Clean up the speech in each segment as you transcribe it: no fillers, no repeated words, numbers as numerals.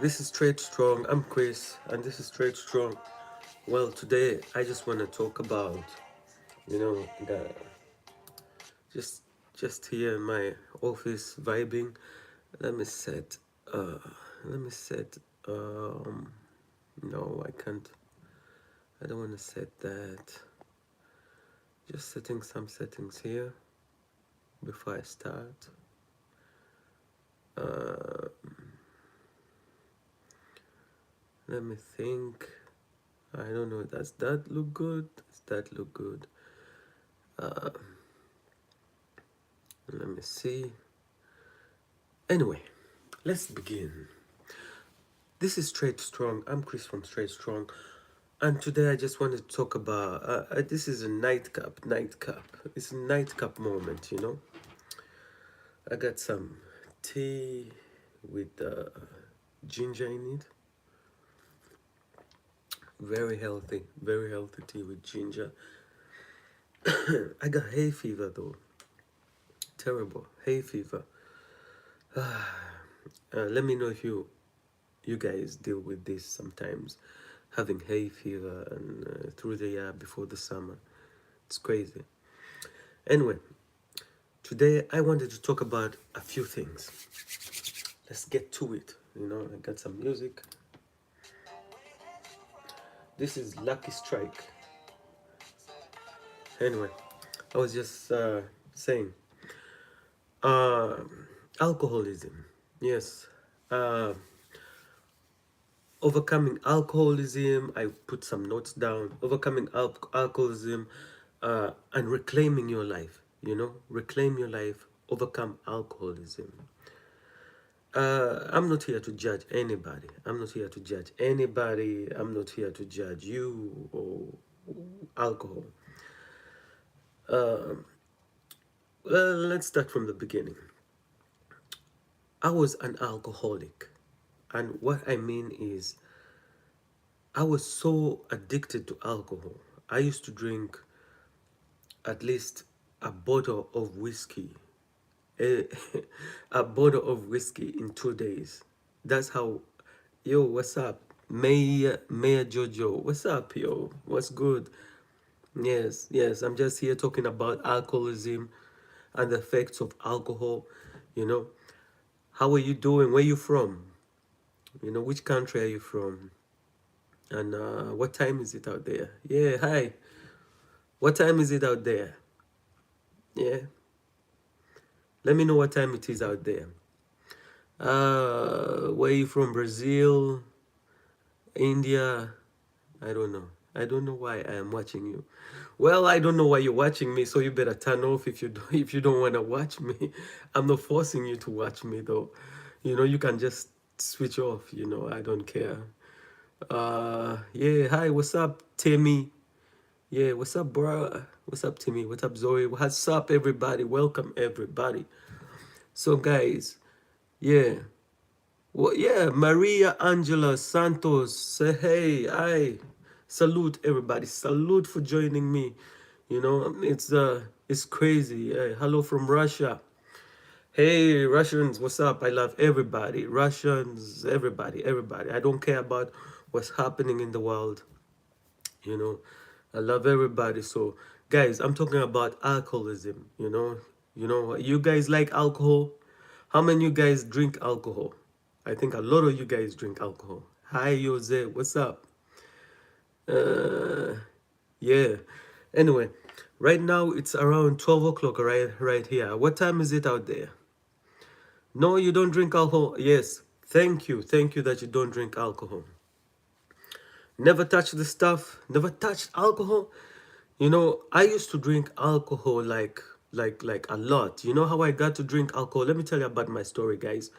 This is Straight Strong. I'm Chris, and this is Straight Strong. Well, today I just want to talk about, the just just here in my office vibing. Let me set. Uh, let me set. Um, no, I can't. I don't want to set that. Just setting some settings here before I start. Uh, Let me think. I don't know. Does that look good? Does that look good? Uh, Let me see. Anyway, let's begin. This is Straight Strong. I'm Chris from Straight Strong, and today I just wanted to talk about. This is a nightcap. Nightcap. It's a nightcap moment. I got some tea with ginger in it. Very healthy. Very healthy tea with ginger. I got hay fever though. Terrible hay fever. Let me know if you guys deal with this sometimes, having hay fever and through the year before the summer. It's crazy. Anyway, today I wanted to talk about a few things. Let's get to it. I got some music. This is Lucky Strike. Anyway, I was just saying, uh, alcoholism. Yes. Uh, Overcoming alcoholism. I put some notes down. Overcoming alcoholism and reclaiming your life. Reclaim your life, overcome alcoholism. I'm not here to judge anybody. I'm not here to judge anybody. I'm not here to judge you or alcohol. Well, let's start from the beginning. I was an alcoholic. And what I mean is, I was so addicted to alcohol. I used to drink at least a bottle of whiskey, a, a bottle of whiskey in 2 days. That's how, yo, what's up? Mayor Jojo, what's up, yo? What's good? Yes, yes, I'm just here talking about alcoholism and the effects of alcohol. You know, how are you doing? Where you from? Which country are you from? And what time is it out there? Yeah, hi. What time is it out there? Yeah, let me know what time it is out there. Where you from? Brazil, India? I don't know. I don't know why I am watching you. Well, I don't know why you're watching me, so you better turn off if you don't, if you don't want to watch me. I'm not forcing you to watch me though. You can just switch off. I don't care. Yeah. Hi. What's up, Timmy? Yeah. What's up, bro? What's up, Timmy? What's up, Zoe? What's up, everybody? Welcome, everybody. So, guys, yeah. Well, yeah, Maria Angela Santos, say hey, hi, salute everybody, salute for joining me. It's crazy. Hello from Russia. Hey, Russians, what's up? I love everybody. Russians, everybody, everybody. I don't care about what's happening in the world. You know, I love everybody. So, guys, I'm talking about alcoholism. You guys like alcohol? How many of you guys drink alcohol? I think a lot of you guys drink alcohol. Hi, Jose, what's up? Uh, yeah. Anyway, right now it's around 12 o'clock right here. What time is it out there? No, you don't drink alcohol. Yes. Thank you that you don't drink alcohol. Never touch the stuff. Never touched alcohol. I used to drink alcohol like a lot. You know how I got to drink alcohol? Let me tell you about my story, guys.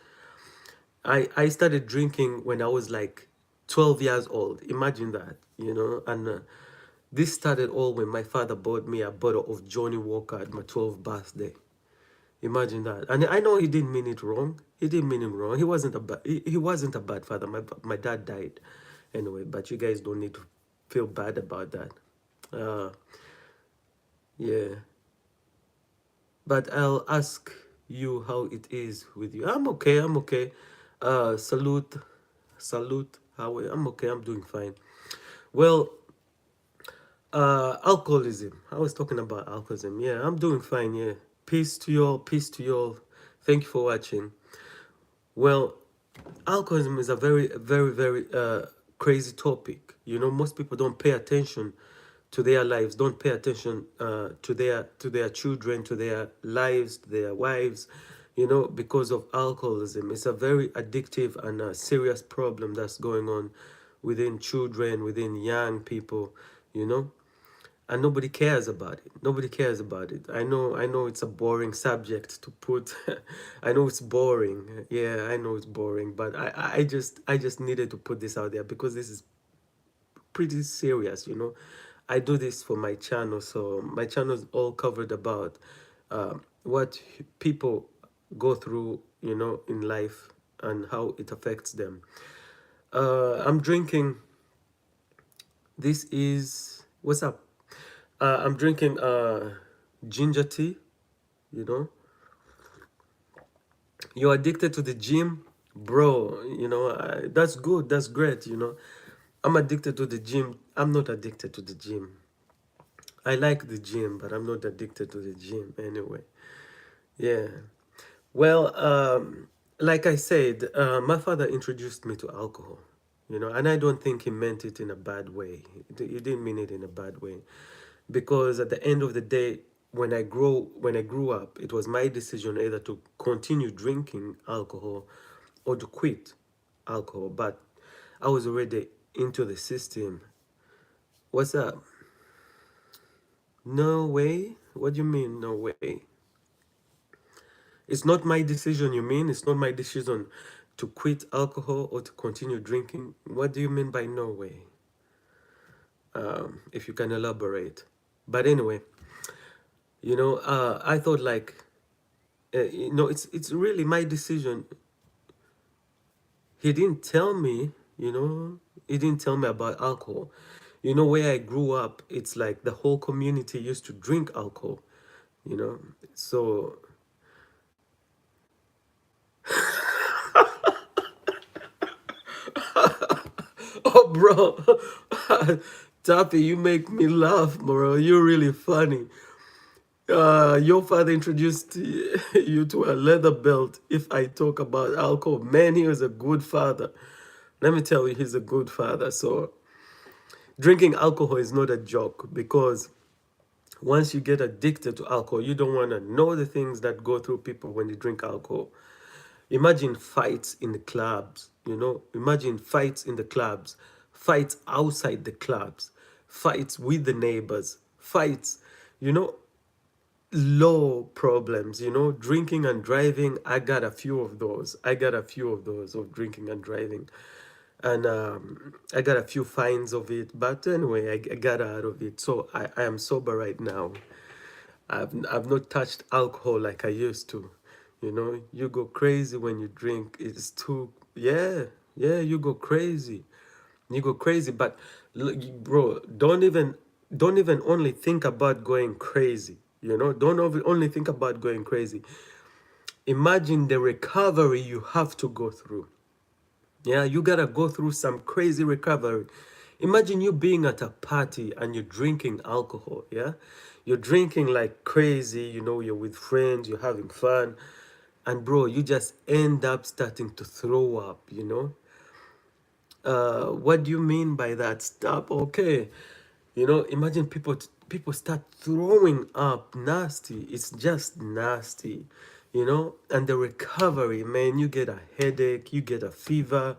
I started drinking when I was like 12 years old. Imagine that. And this started all when my father bought me a bottle of Johnny Walker at my 12th birthday. Imagine that. And I know he didn't mean it wrong. He didn't mean it wrong. He wasn't a bad father. My dad died anyway, but you guys don't need to feel bad about that. Uh, yeah. But I'll ask you how it is with you. I'm okay. I'm okay. Salute. Salute. How I'm okay. I'm doing fine. Well, alcoholism. I was talking about alcoholism. Yeah, I'm doing fine. Yeah. Peace to you all. Peace to you all. Thank you for watching. Well, alcoholism is a very crazy topic. You know, most people don't pay attention to their lives, don't pay attention to their children, to their lives, to their wives, you know, because of alcoholism. It's a very addictive and a serious problem that's going on within children, within young people, you know, and nobody cares about it. Nobody cares about it. I know it's a boring subject to put. I know it's boring. Yeah, I know it's boring, but I just needed to put this out there because this is pretty serious, you know. I do this for my channel, so my channel is all covered about what people go through, you know, in life and how it affects them. I'm drinking. This is what's up. I'm drinking ginger tea. You know, you're addicted to the gym, bro. You know, that's good. That's great. You know, I'm addicted to the gym. I'm not addicted to the gym. I like the gym, but I'm not addicted to the gym anyway. Yeah. Well, like I said, my father introduced me to alcohol, you know, and I don't think he meant it in a bad way. He didn't mean it in a bad way, because at the end of the day, when I grew up, it was my decision either to continue drinking alcohol or to quit alcohol. But I was already into the system. What's up? No way. What do you mean? No way. It's not my decision, you mean? It's not my decision to quit alcohol or to continue drinking? What do you mean by no way? If you can elaborate. But anyway, you know, I thought like, you know, it's really my decision. He didn't tell me, you know, he didn't tell me about alcohol. You know, where I grew up, it's like the whole community used to drink alcohol, you know. So, oh, bro, Taffy, you make me laugh, bro. You're really funny. Your father introduced you to a leather belt. If I talk about alcohol, man, he was a good father. Let me tell you, he's a good father. So, drinking alcohol is not a joke because once you get addicted to alcohol, you don't want to know the things that go through people when they drink alcohol. Imagine fights in the clubs, you know, imagine fights in the clubs, fights outside the clubs, fights with the neighbors, fights, you know, low problems, you know, drinking and driving. I got a few of those. I got a few of those of drinking and driving. And I got a few fines of it. But anyway, I got out of it. So I am sober right now. I've not touched alcohol like I used to. You know, you go crazy when you drink. It's too, yeah, yeah, you go crazy. You go crazy. But bro, don't even only think about going crazy. You know, don't only think about going crazy. Imagine the recovery you have to go through. Yeah, you gotta go through some crazy recovery. Imagine you being at a party and you're drinking alcohol, yeah? You're drinking like crazy, you know, you're with friends, you're having fun, and bro, you just end up starting to throw up, you know? What do you mean by that? Stop, okay. You know, imagine people start throwing up nasty. It's just nasty, you know. And the recovery, man, you get a headache, you get a fever,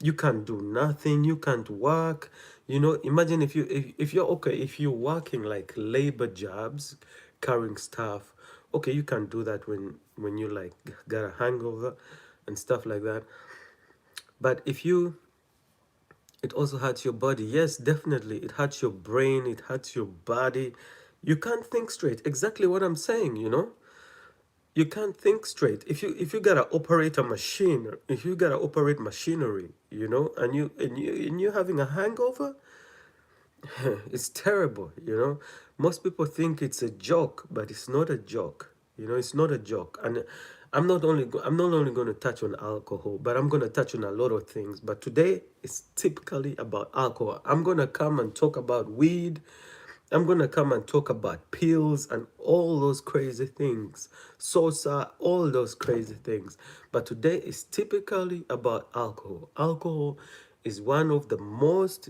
you can't do nothing, you can't work. You know, imagine if you're okay, if you're working like labor jobs, carrying stuff. Okay, you can do that when you like got a hangover and stuff like that. But if you it also hurts your body. Yes, definitely. It hurts your brain, it hurts your body. You can't think straight. Exactly what I'm saying, you know? You can't think straight. If you gotta operate a machine, if you gotta operate machinery, you know, and you having a hangover, it's terrible, you know. Most people think it's a joke, but it's not a joke. You know, it's not a joke. I'm not only going to touch on alcohol, but I'm going to touch on a lot of things. But today is typically about alcohol. I'm going to come and talk about weed. I'm going to come and talk about pills and all those crazy things. Salsa, all those crazy things. But today is typically about alcohol. Alcohol is one of the most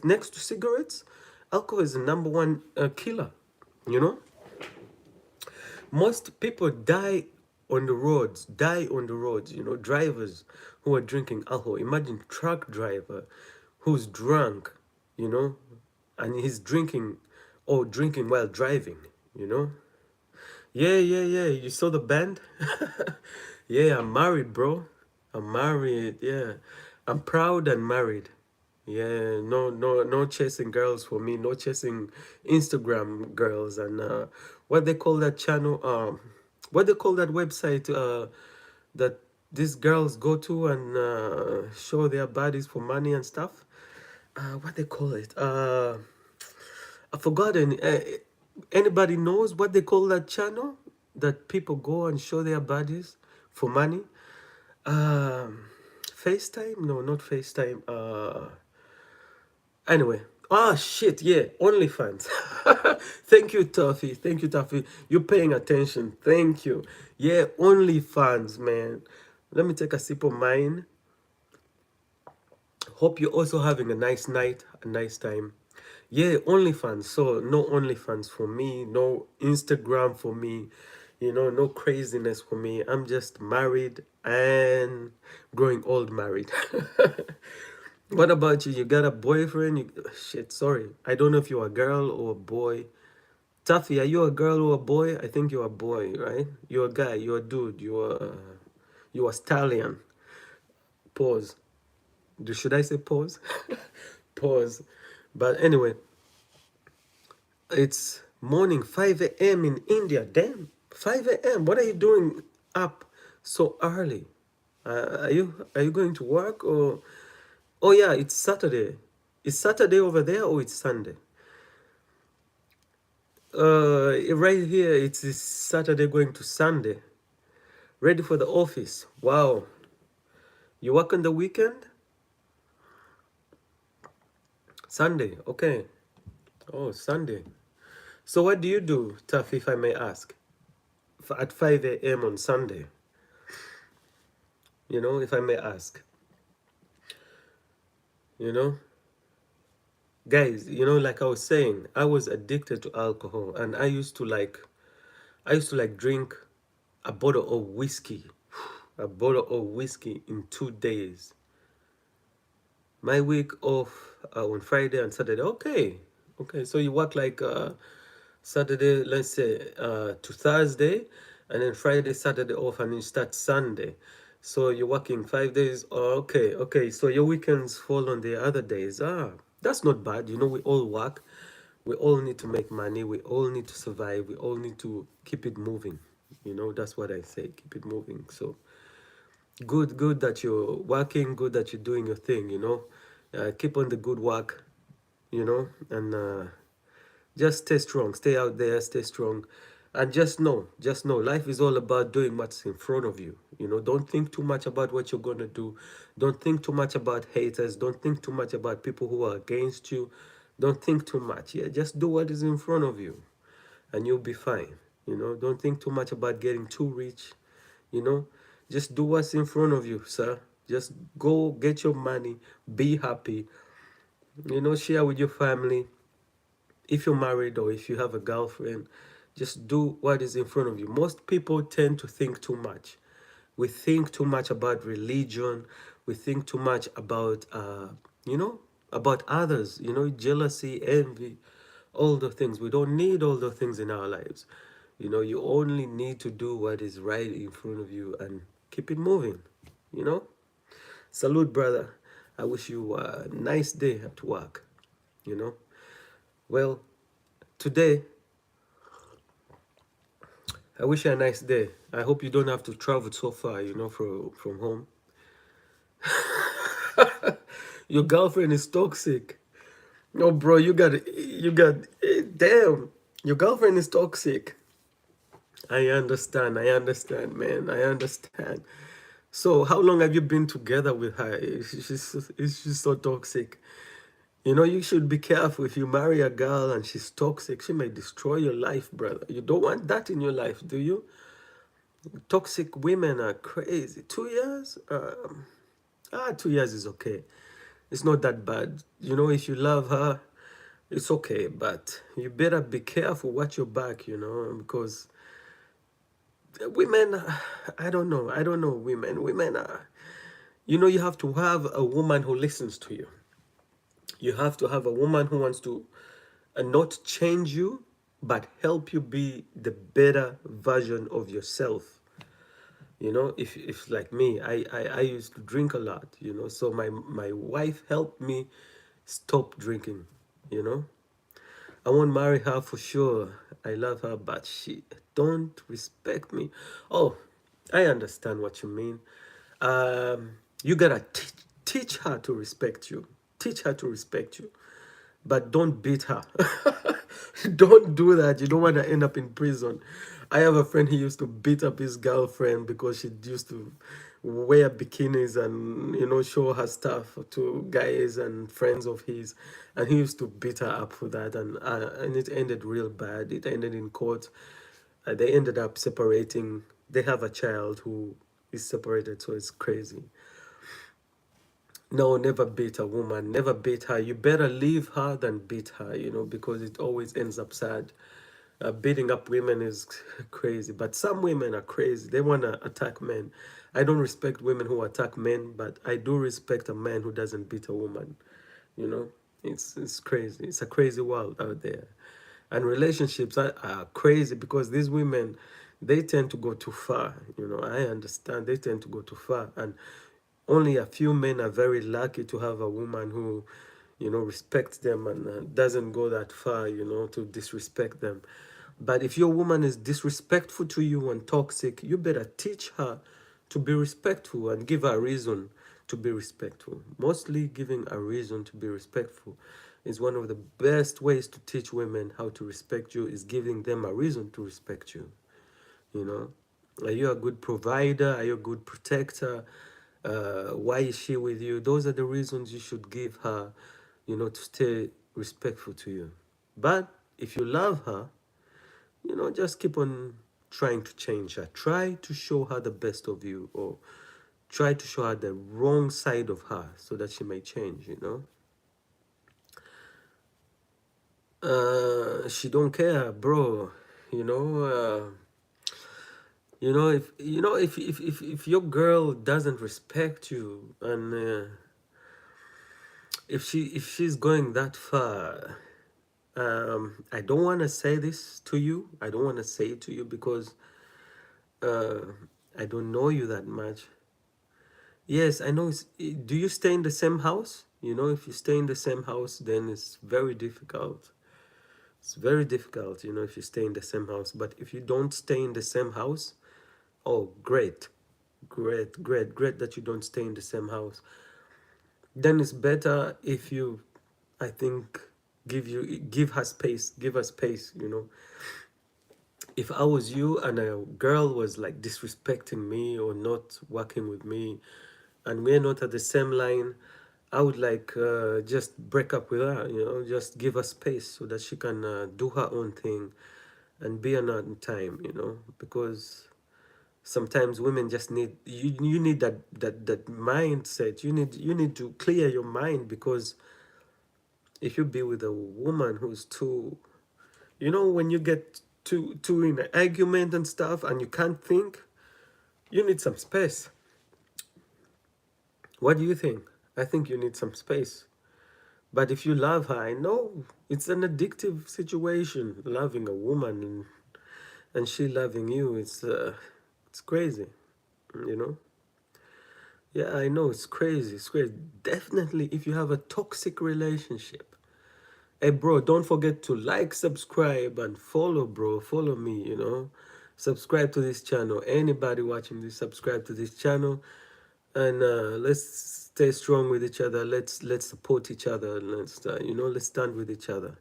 next to cigarettes. Alcohol is the number one killer, you know? Most people die on the roads, you know, drivers who are drinking alcohol. Imagine truck driver who's drunk, you know, and he's drinking or drinking while driving, you know. Yeah, yeah, yeah. You saw the band? Yeah, I'm married, bro. I'm married. Yeah. I'm proud and married. Yeah, no chasing girls for me. No chasing Instagram girls and what they call that channel. What they call that website that these girls go to and show their bodies for money and stuff. What they call it? I've forgotten. Anybody knows what they call that channel that people go and show their bodies for money? Um, FaceTime? No, not FaceTime. Anyway, ah shit, yeah, OnlyFans. Thank you, Tuffy. Thank you, Tuffy. You're paying attention. Thank you. Yeah, OnlyFans, man. Let me take a sip of mine. Hope you're also having a nice night, a nice time. Yeah, OnlyFans. So no OnlyFans for me, no Instagram for me, you know, no craziness for me. I'm just married and growing old married. What about you? You got a boyfriend? Shit, sorry. I don't know if you're a girl or a boy. Taffy, are you a girl or a boy? I think you're a boy, right? You're a guy, you're a dude, you're a stallion. Pause. Should I say pause? Pause. But anyway, it's morning, 5 a.m. in India. Damn, 5 a.m. What are you doing up so early? Are you going to work or? Oh yeah, it's Saturday. It's Saturday over there or it's Sunday? Right here it's this Saturday going to Sunday. Ready for the office. Wow. You work on the weekend? Sunday. Okay. Oh, Sunday. So what do you do, Taff, if I may ask? At 5 a.m. on Sunday? You know, if I may ask. You know? Guys, you know, like I was saying, I was addicted to alcohol and I used to like drink a bottle of whiskey. A bottle of whiskey in 2 days. My week off on Friday and Saturday. Okay. Okay. So you work like Saturday, let's say to Thursday, and then Friday, Saturday off, and you start Sunday. So you're working 5 days. Oh, okay, okay. So your weekends fall on the other days. Ah, that's not bad. You know, we all work. We all need to make money. We all need to survive. We all need to keep it moving. You know, that's what I say. Keep it moving. So good that you're working. Good that you're doing your thing. You know, keep on the good work. You know, and just stay strong, stay out there, stay strong. And just know, life is all about doing what's in front of you. You know, don't think too much about what you're going to do. Don't think too much about haters. Don't think too much about people who are against you. Don't think too much. Yeah, just do what is in front of you and you'll be fine. You know, don't think too much about getting too rich. You know, just do what's in front of you, sir. Just go get your money, be happy, you know, share with your family. If you're married or if you have a girlfriend, just do what is in front of you. Most people tend to think too much. We think too much about religion. We think too much about, you know, about others, you know, jealousy, envy, all the things. We don't need all the things in our lives. You know, you only need to do what is right in front of you and keep it moving, you know. Salute, brother. I wish you a nice day at work, you know. Well, today, I wish you a nice day. I hope you don't have to travel so far, you know, from home. Your girlfriend is toxic. No, bro, damn, your girlfriend is toxic. I understand, man. I understand. So, how long have you been together with her? Is she so toxic? You know, you should be careful. If you marry a girl and she's toxic, she may destroy your life, brother. You don't want that in your life, do you? Toxic women are crazy. 2 years? 2 years is okay. It's not that bad. You know, if you love her, it's okay. But you better be careful, watch your back, you know, because women, I don't know women. Women are, you know, you have to have a woman who listens to you. You have to have a woman who wants to not change you, but help you be the better version of yourself. You know, if like me, I used to drink a lot, you know, so my wife helped me stop drinking, you know. I won't marry her for sure. I love her, but she don't respect me. Oh, I understand what you mean. You gotta teach her to respect you. Teach her to respect you, but don't beat her. Don't do that. You don't want to end up in prison. I have a friend, he used to beat up his girlfriend because she used to wear bikinis and, you know, show her stuff to guys and friends of his, and he used to beat her up for that, and it ended real bad. It ended in court. They ended up separating. They have a child who is separated, so it's crazy. No, never beat a woman. Never beat her. You better leave her than beat her, you know, because it always ends up sad. Beating up women is crazy, but some women are crazy. They want to attack men. I don't respect women who attack men, but I do respect a man who doesn't beat a woman. You know, it's crazy. It's a crazy world out there, and relationships are crazy because these women, they tend to go too far. You know, I understand they tend to go too far, and only a few men are very lucky to have a woman who, you know, respects them and doesn't go that far, you know, to disrespect them. But if your woman is disrespectful to you and toxic, you better teach her to be respectful and give her a reason to be respectful. Mostly giving a reason to be respectful is one of the best ways to teach women how to respect you, is giving them a reason to respect you. You know, are you a good provider? Are you a good protector? Why is she with you? Those are the reasons you should give her, you know, to stay respectful to you. But if you love her, you know, just keep on trying to change her. Try to show her the best of you, or try to show her the wrong side of her so that she may change, you know. She don't care, bro. You know, if your girl doesn't respect you, and if she's going that far, I don't want to say this to you. I don't want to say it to you because uh, I don't know you that much. Yes, I know. Do you stay in the same house? You know, if you stay in the same house, then it's very difficult. It's very difficult, you know, if you stay in the same house. But if you don't stay in the same house, oh, great, great that you don't stay in the same house. Then it's better if you, I think, give her space, you know. If I was you and a girl was like disrespecting me or not working with me, and we're not at the same line, I would like just break up with her, you know, just give her space so that she can do her own thing and be on her own time, you know, because sometimes women just need, you need that mindset. You need to clear your mind, because if you be with a woman who's too, you know, when you get too in an argument and stuff and you can't think, you need some space. What do you think? I think you need some space. But if you love her, I know it's an addictive situation, loving a woman, and she loving you. It's crazy, you know. Yeah, I know it's crazy. It's crazy. Definitely, if you have a toxic relationship, hey, bro, don't forget to like, subscribe, and follow, bro. Follow me, you know. Subscribe to this channel. Anybody watching this, subscribe to this channel. And let's stay strong with each other. Let's support each other. Let's stand with each other.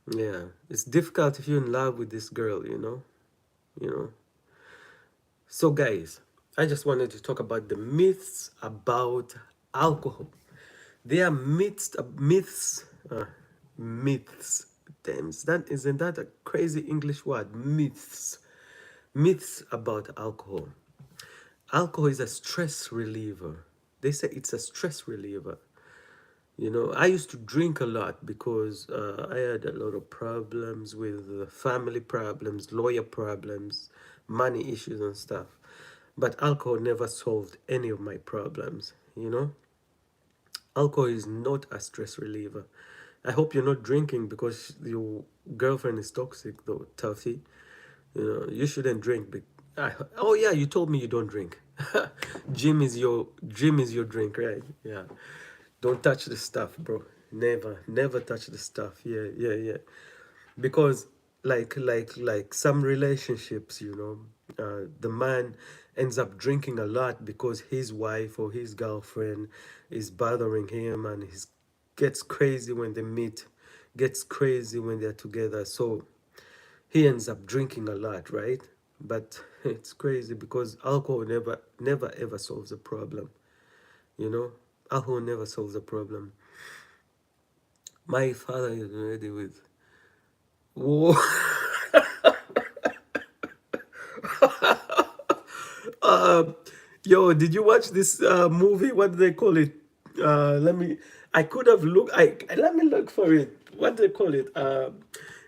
Yeah. It's difficult if you're in love with this girl, you know. you know. So guys, I just wanted to talk about the myths about alcohol. There are myths. Damn, isn't that a crazy English word? Myths about alcohol. Alcohol is a stress reliever. They say it's a stress reliever. You know, I used to drink a lot because I had a lot of problems with family problems, lawyer problems, money issues and stuff. But alcohol never solved any of my problems, you know? Alcohol is not a stress reliever. I hope you're not drinking because your girlfriend is toxic, though, Tuffy. You know, you shouldn't drink. Oh yeah, you told me you don't drink. Gym is your drink, right? Yeah. Don't touch the stuff, bro. Never touch the stuff. Yeah, yeah, yeah. Because like some relationships, you know, the man ends up drinking a lot because his wife or his girlfriend is bothering him, and he gets crazy when they meet, gets crazy when they're together. So he ends up drinking a lot, right? But it's crazy because alcohol never ever solves a problem, you know. Alcohol never solves a problem. My father is ready with, whoa. uh, Yo, did you watch this movie? What do they call it? Let me. I could have looked. Let me look for it. What do they call it?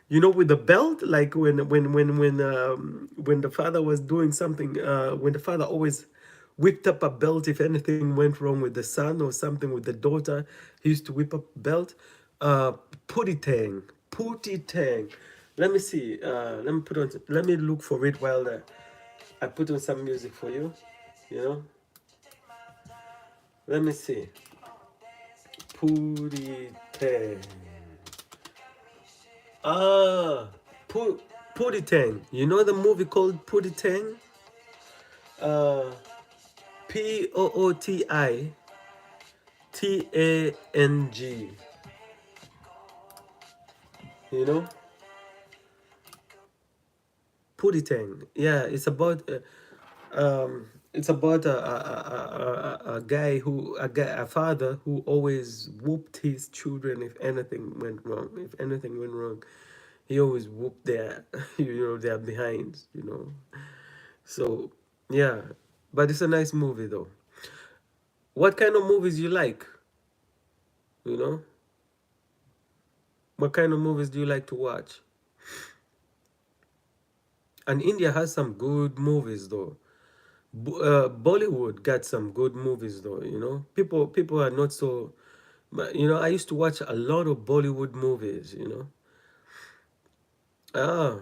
You know, with the belt, like when the father was doing something. When the father always whipped up a belt if anything went wrong with the son or something with the daughter. He used to whip up a belt. Uh, Pootie Tang, Pootie Tang. Let me see. Let me put on. Let me look for it while I put on some music for you. You know. Let me see. Pootie Tang. Ah, Pu- Pootie Tang. You know the movie called Pootie Tang? Uh, Pootitang. You know, Pootie Tang. Yeah, it's about a guy a father who always whooped his children if anything went wrong. If anything went wrong, he always whooped their their behinds. You know, so yeah, but it's a nice movie though. What kind of movies you like? You know, what kind of movies do you like to watch? And India has some good movies though. Bollywood got some good movies though. You know, people are not so. But you know, I used to watch a lot of Bollywood movies. You know, ah,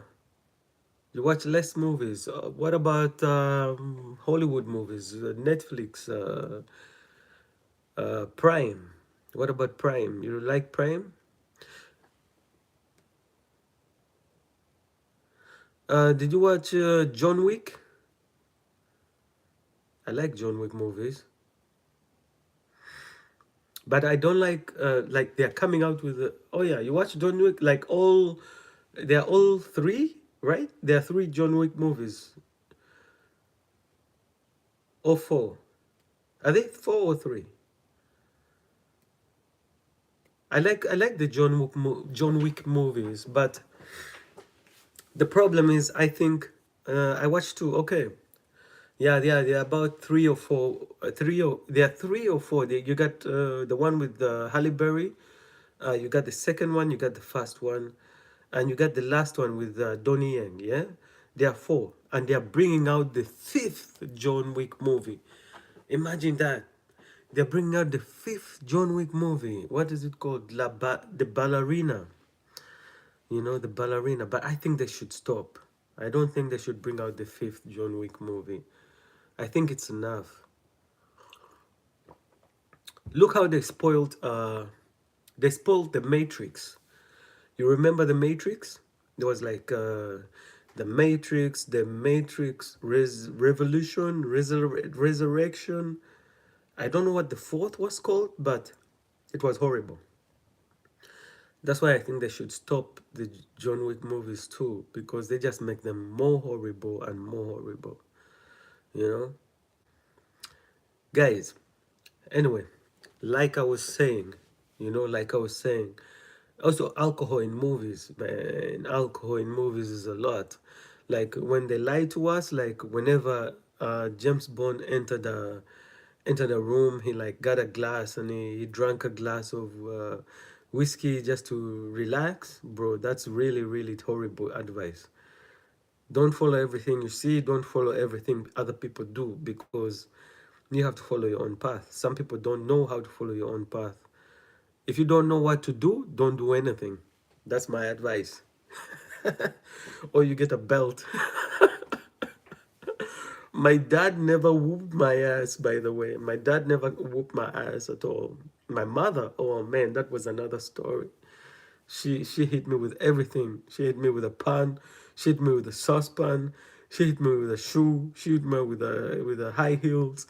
you watch less movies. What about Hollywood movies? Netflix, Prime. What about Prime? You like Prime? Did you watch John Wick? I like John Wick movies, but I don't like they're coming out with. Oh yeah, you watch John Wick like all. They're all three, right? There are three John Wick movies, or four. Are they four or three? I like the John Wick movies, but the problem is I think I watched two. Okay, yeah, yeah, they're about three or four. There are three or four. You got the one with Halle Berry. You got the second one. You got the first one, and you got the last one with Donnie Yen. Yeah, there are four, and they are bringing out the fifth John Wick movie. Imagine that. They're bringing out the fifth John Wick movie. What is it called? The Ballerina. You know, the Ballerina. But I think they should stop. I don't think they should bring out the fifth John Wick movie. I think it's enough. Look how they spoiled the Matrix. You remember the Matrix? There was like the Matrix Revolution, Resurrection. I don't know what the fourth was called, but it was horrible. That's why I think they should stop the John Wick movies too, because they just make them more horrible and more horrible. You know, guys. Anyway, like I was saying, like I was saying, also alcohol in movies, man. Alcohol in movies is a lot. Like when they lie to us, like whenever James Bond entered a room, he like got a glass and he drank a glass of whiskey just to relax, bro. That's really really horrible advice. Don't follow everything you see. Don't follow everything other people do, because you have to follow your own path. Some people don't know how to follow your own path. If you don't know what to do, don't do anything. That's my advice. Or you get a belt. My dad never whooped my ass, by the way. My dad never whooped my ass at all. My mother, oh man, that was another story. She hit me with everything. She hit me with a pan. She hit me with a saucepan. She hit me with a shoe. She hit me with a high heels.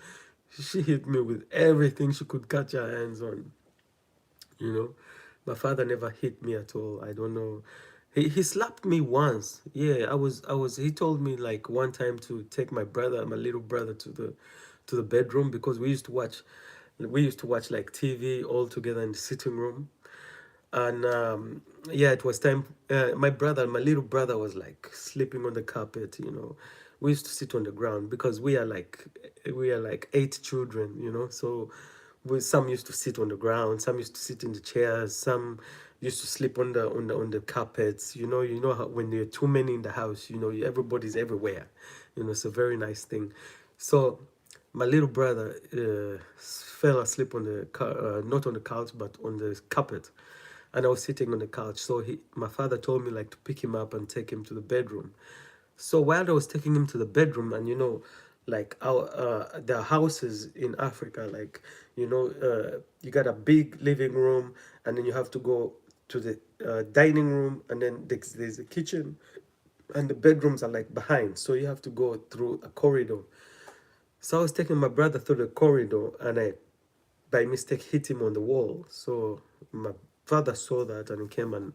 She hit me with everything she could catch her hands on. You know, my father never hit me at all. I don't know. He slapped me once. Yeah, I was. He told me like one time to take my little brother to the bedroom, because we used to watch like TV all together in the sitting room. And yeah, it was time. My little brother was like sleeping on the carpet. We used to sit on the ground because we are like 8 children. So some used to sit on the ground, some used to sit in the chairs, some used to sleep on the carpets. You know how when there are too many in the house, everybody's everywhere. It's a very nice thing. So my little brother fell asleep on not on the couch but on the carpet, and I was sitting on the couch. So my father told me like to pick him up and take him to the bedroom. So while I was taking him to the bedroom, and like our the houses in Africa, like you got a big living room, and then you have to go to the dining room, and then there's a kitchen, and the bedrooms are like behind, so you have to go through a corridor. So I was taking my brother through the corridor, and I by mistake hit him on the wall. So my father saw that and he came and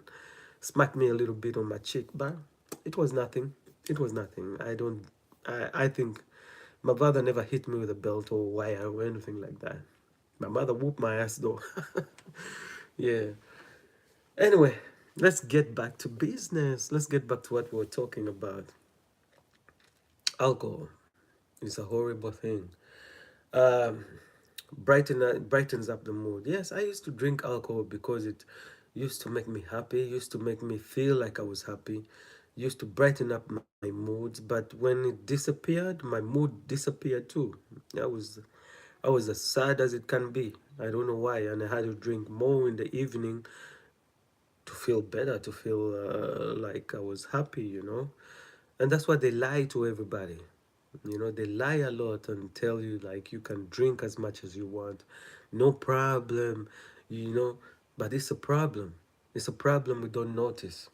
smacked me a little bit on my cheek, but it was nothing. It was nothing. I think my father never hit me with a belt or wire or anything like that. My mother whooped my ass though. Yeah. Anyway, let's get back to business. Let's get back to what we were talking about. Alcohol is a horrible thing. Um, brightens up the mood. Yes, I used to drink alcohol because it used to make me happy, used to make me feel like I was happy, used to brighten up my moods. But when it disappeared, my mood disappeared too. I was I was as sad as it can be. I don't know why, and I had to drink more in the evening to feel better, to feel like I was happy. And that's why they lie to everybody. They lie a lot and tell you like you can drink as much as you want, no problem, you know. But it's a problem. It's a problem we don't notice.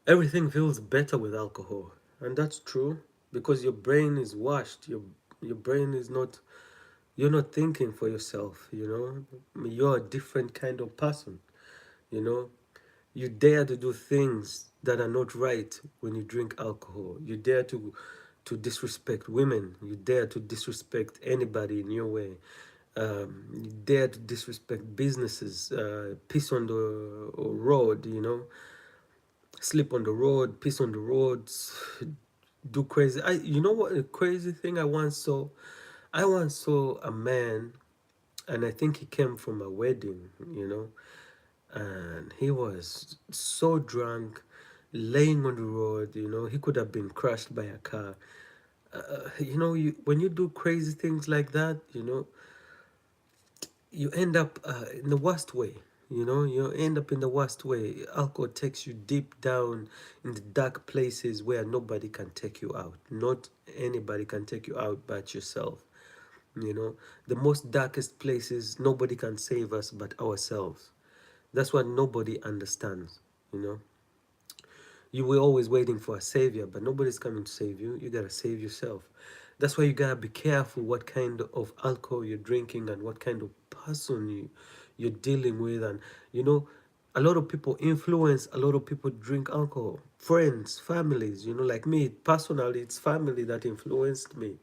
Everything feels better with alcohol, and that's true because your brain is washed. Your brain is not. You're not thinking for yourself. You're a different kind of person. You know, you dare to do things that are not right when you drink alcohol. You dare to disrespect women. You dare to disrespect anybody in your way. You dare to disrespect businesses. Piss on the road. Sleep on the road. Piss on the roads. Do crazy. You know what? A crazy thing I once saw. I once saw a man, and I think he came from a wedding. And he was so drunk, laying on the road. He could have been crushed by a car. When you do crazy things like that, you end up in the worst way. You end up in the worst way. Alcohol takes you deep down in the dark places where nobody can take you out. Not anybody can take you out but yourself. The most darkest places, nobody can save us but ourselves. That's what nobody understands. you know you were always waiting for a savior, but nobody's coming to save you. You gotta save yourself. That's why you gotta be careful what kind of alcohol you're drinking and what kind of person you're dealing with. And you know A lot of people influence, a lot of people drink alcohol. Friends, families, like me, personally, it's family that influenced me.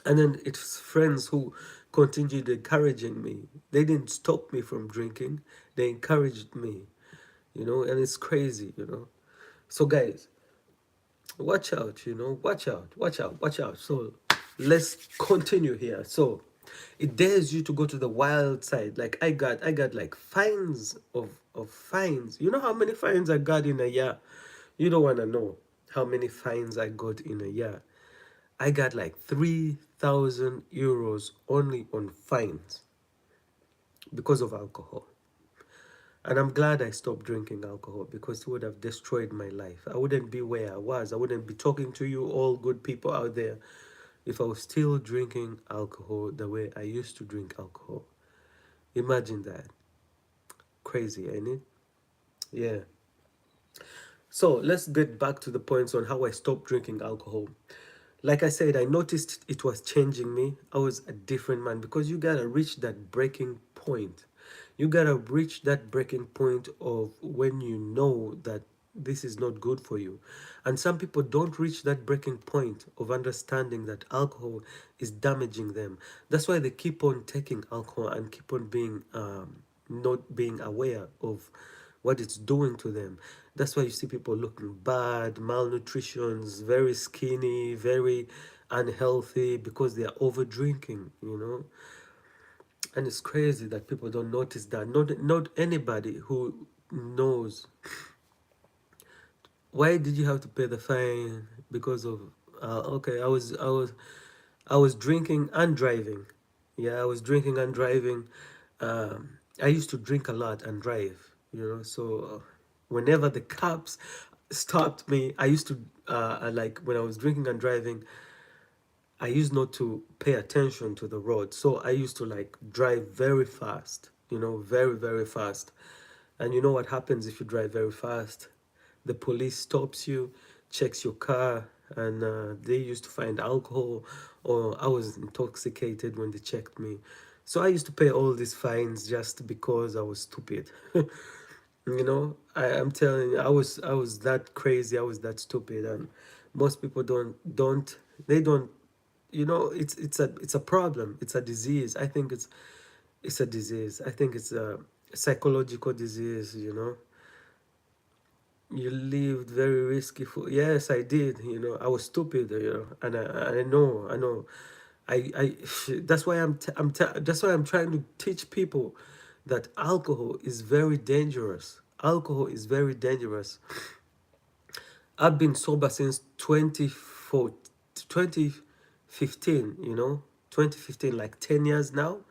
And then it's friends who continued encouraging me. They didn't stop me from drinking, they encouraged me, and it's crazy. So, guys, watch out, watch out, watch out, watch out. So let's continue here. So it dares you to go to the wild side. Like I got like fines of fines. You know how many fines I got in a year? You don't want to know how many fines I got in a year. I got like 3,000 euros only on fines because of alcohol. And I'm glad I stopped drinking alcohol because it would have destroyed my life. I wouldn't be where I was. I wouldn't be talking to you, all good people out there, if I was still drinking alcohol the way I used to drink alcohol. Imagine that. Crazy, ain't it? Yeah. So let's get back to the points on how I stopped drinking alcohol. Like I said, I noticed it was changing me. I was a different man because you gotta reach that breaking point. You gotta reach that breaking point of when you know that this is not good for you. And some people don't reach that breaking point of understanding that alcohol is damaging them. That's why they keep on taking alcohol and keep on being not being aware of what it's doing to them. That's why you see people looking bad, malnutrition, very skinny, very unhealthy because they are over drinking. And it's crazy that people don't notice that. Not anybody who knows. Why did you have to pay the fine? Because of okay, I was drinking and driving. Yeah, I was drinking and driving. I used to drink a lot and drive. So whenever the cops stopped me, I used to like when I was drinking and driving, I used not to pay attention to the road. So I used to like drive very fast, very, very fast. And you know what happens if you drive very fast? The police stops you, checks your car, and they used to find alcohol, or I was intoxicated when they checked me. So I used to pay all these fines just because I was stupid. I'm telling you, I was that crazy, I was that stupid, and most people don't they don't it's a problem, it's a disease. I think it's a disease. I think it's a psychological disease. You lived very risky for, yes, I did. I was stupid. And I know. I that's why that's why I'm trying to teach people that alcohol is very dangerous. Alcohol is very dangerous. I've been sober since 2015, 2015, like 10 years now,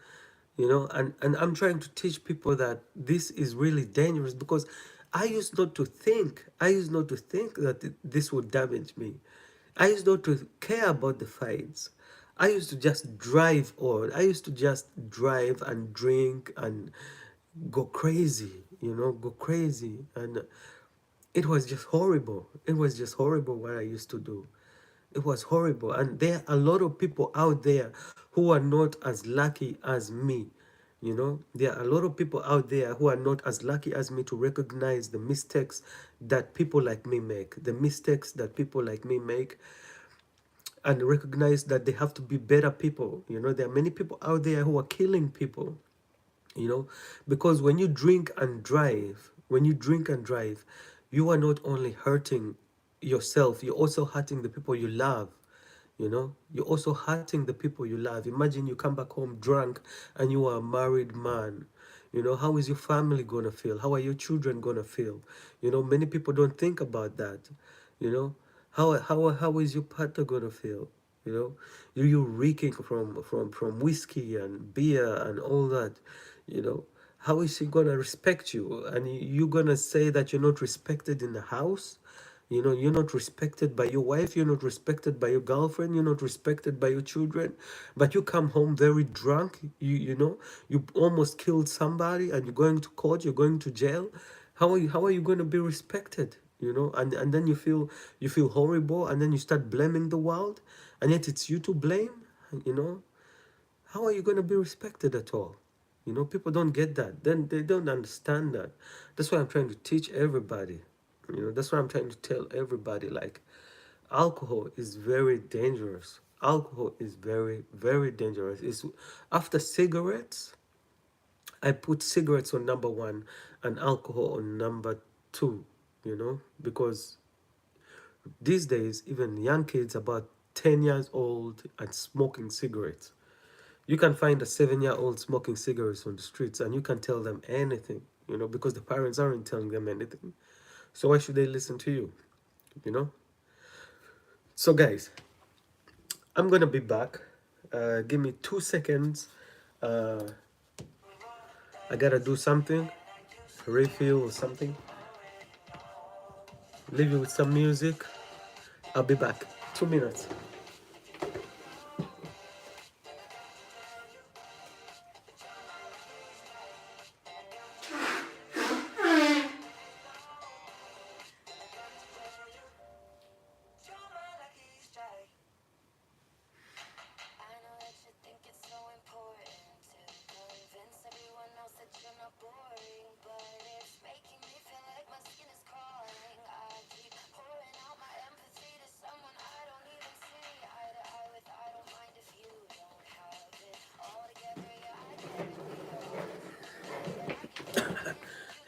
and I'm trying to teach people that this is really dangerous because I used not to think that this would damage me. I used not to care about the fights. I used to just drive on. I used to just drive and drink and go crazy. And it was just horrible. It was just horrible what I used to do. It was horrible. And there are a lot of people out there who are not as lucky as me. There are a lot of people out there who are not as lucky as me to recognize the mistakes that people like me make, the mistakes that people like me make, and recognize that they have to be better people. There are many people out there who are killing people, you know because when you drink and drive, you are not only hurting yourself, you're also hurting the people you love. You're also hurting the people you love. Imagine you come back home drunk and you are a married man. How is your family gonna feel? How are your children gonna feel? Many people don't think about that. you know how is your partner gonna feel? You're reeking from whiskey and beer and all that. you know how is he gonna respect you? And you're gonna say that you're not respected in the house. You're not respected by your wife, you're not respected by your girlfriend, you're not respected by your children, but you come home very drunk. You almost killed somebody, and you're going to court, you're going to jail. How are you going to be respected? And then you feel horrible, and then you start blaming the world, and yet it's you to blame. you know how are you going to be respected at all? You know, people don't get that. Then they don't understand that. That's why I'm trying to teach everybody. You know, that's why I'm trying to tell everybody like alcohol is very dangerous. Alcohol is very, very dangerous. It's after cigarettes, I put cigarettes on number one and alcohol on number two, you know, because these days, even young kids about 10 years old and smoking cigarettes. You can find a 7-year old smoking cigarettes on the streets and you can tell them anything, you know, because the parents aren't telling them anything. So why should they listen to you, you know? So, guys, I'm gonna be back. Give me 2 seconds. Uh, I gotta do something, refill or something. Leave you with some music. I'll be back. 2 minutes.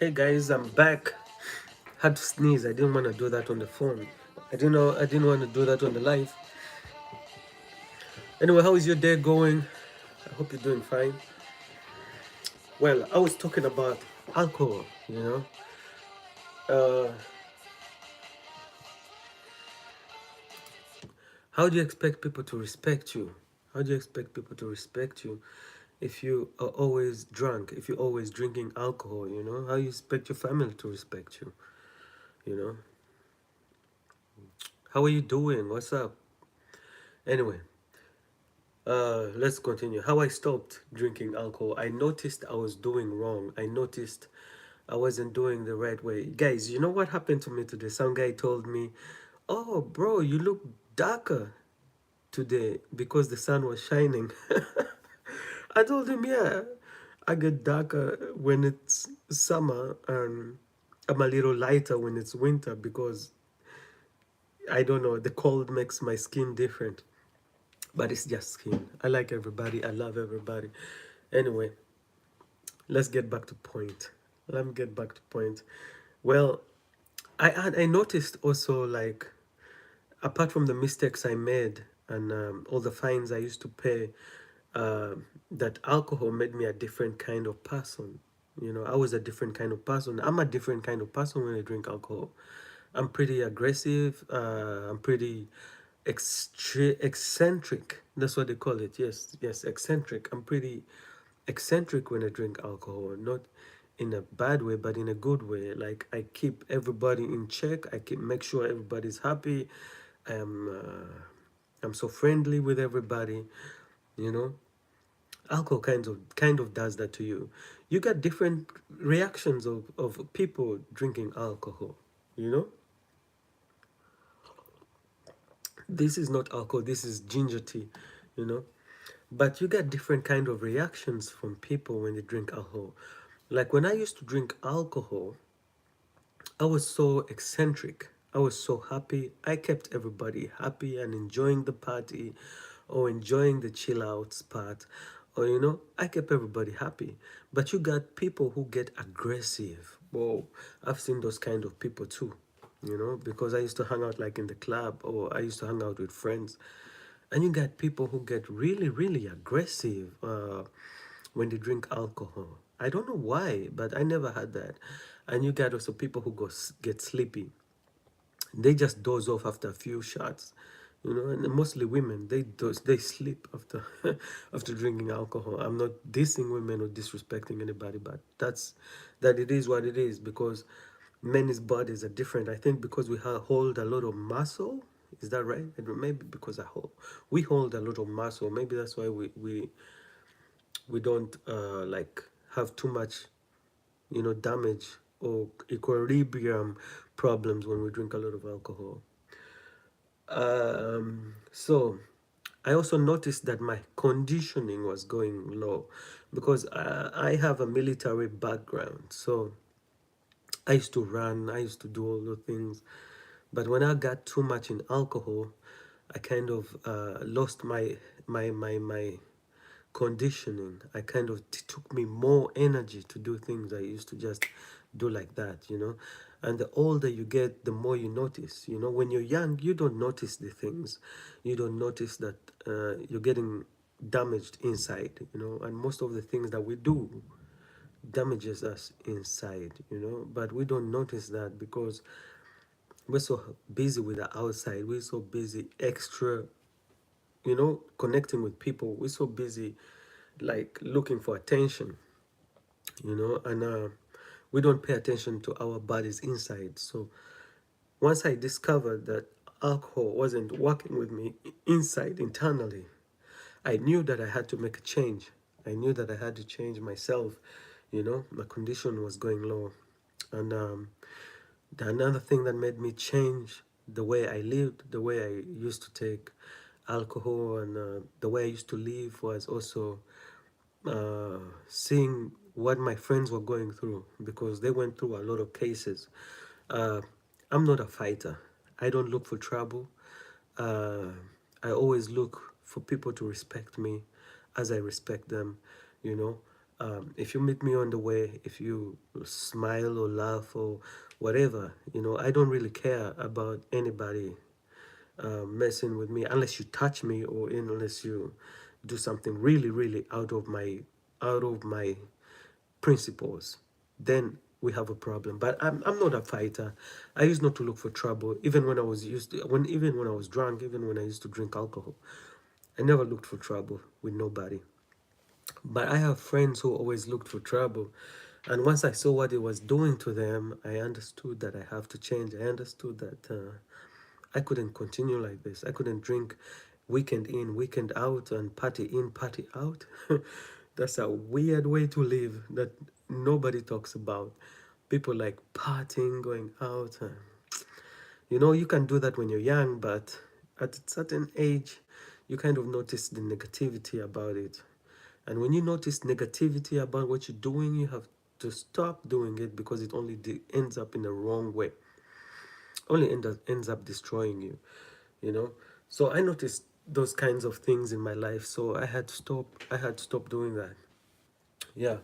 Hey guys, I'm back. Had to sneeze. I didn't want to do that on the phone. I didn't know. I didn't want to do that on the live. Anyway, how is your day going? I hope you're doing fine. Well, I was talking about alcohol. You know, uh, how do you expect people to respect you? How do you expect people to respect you if you are always drunk? If you're always drinking alcohol? You know, how you expect your family to respect you? You know, how are you doing? What's up? Anyway, let's continue. How I stopped drinking alcohol. I noticed I was doing wrong. I noticed I wasn't doing the right way. Guys, you know what happened to me today? Some guy told me, "Oh, bro, you look darker today because the sun was shining." I told him, "Yeah, I get darker when it's summer and I'm a little lighter when it's winter because I don't know, the cold makes my skin different." But it's just skin. I like everybody. I love everybody. Anyway, let's get back to point. Let me get back to point. Well, I noticed also like apart from the mistakes I made and all the fines I used to pay, that alcohol made me a different kind of person. You know, I was a different kind of person. I'm a different kind of person when I drink alcohol. I'm pretty aggressive. I'm pretty eccentric. That's what they call it. Yes, yes, eccentric. I'm pretty eccentric when I drink alcohol. Not in a bad way, but in a good way. Like I keep everybody in check. I keep make sure everybody's happy. I'm I'm so friendly with everybody. You know, alcohol kind of does that to you. You get different reactions of people drinking alcohol. You know, this is not alcohol. This is ginger tea. You know, but you get different kind of reactions from people when they drink alcohol. Like when I used to drink alcohol, I was so eccentric. I was so happy. I kept everybody happy and enjoying the party or enjoying the chill out spot. Or, you know, I kept everybody happy. But you got people who get aggressive. Whoa, I've seen those kind of people too, you know, because I used to hang out like in the club or I used to hang out with friends. And you got people who get really, really aggressive when they drink alcohol. I don't know why, but I never had that. And you got also people who get sleepy. They just doze off after a few shots, you know. And mostly women, they sleep after after drinking alcohol. I'm not dissing women or disrespecting anybody, but that it is what it is because men's bodies are different. I think because we hold a lot of muscle. Is that right? And maybe because we hold a lot of muscle. Maybe that's why we don't like have too much, you know, damage or equilibrium problems when we drink a lot of alcohol. So I also noticed that my conditioning was going low because I have a military background. So I used to run, I used to do all the things. But when I got too much in alcohol, I kind of lost my conditioning. I kind of took me more energy to do things I used to just do like that, you know. And the older you get, the more you notice. You know, when you're young, you don't notice the things. You don't notice that you're getting damaged inside, you know. And most of the things that we do damages us inside, you know. But we don't notice that because we're so busy with the outside. We're so busy extra, you know, connecting with people. We're so busy like looking for attention, you know, and we don't pay attention to our bodies inside. So once I discovered that alcohol wasn't working with me inside internally, I knew that I had to make a change. I knew that I had to change myself. You know, my condition was going low, and another thing that made me change the way I lived, the way I used to take alcohol, and the way I used to live was also uh, seeing what my friends were going through because they went through a lot of cases. Uh, I'm not a fighter. I don't look for trouble. Uh, I always look for people to respect me as I respect them, you know. If you meet me on the way, if you smile or laugh or whatever, you know, I don't really care about anybody messing with me unless you touch me or unless you do something really, really out of my principles. Then we have a problem. But I'm not a fighter. I used not to look for trouble, even when I was used to, when even when I was drunk, even when I used to drink alcohol. I never looked for trouble with nobody. But I have friends who always looked for trouble. And once I saw what it was doing to them, I understood that I have to change. I understood that I couldn't continue like this. I couldn't drink weekend in, weekend out, and party in, party out. That's a weird way to live that nobody talks about. People like partying, going out. You know, you can do that when you're young, but at a certain age, you kind of notice the negativity about it. And when you notice negativity about what you're doing, you have to stop doing it because it only ends up in the wrong way. Only ends up destroying you, you know. So I noticed those kinds of things in my life. So I had to stop doing that. Yeah.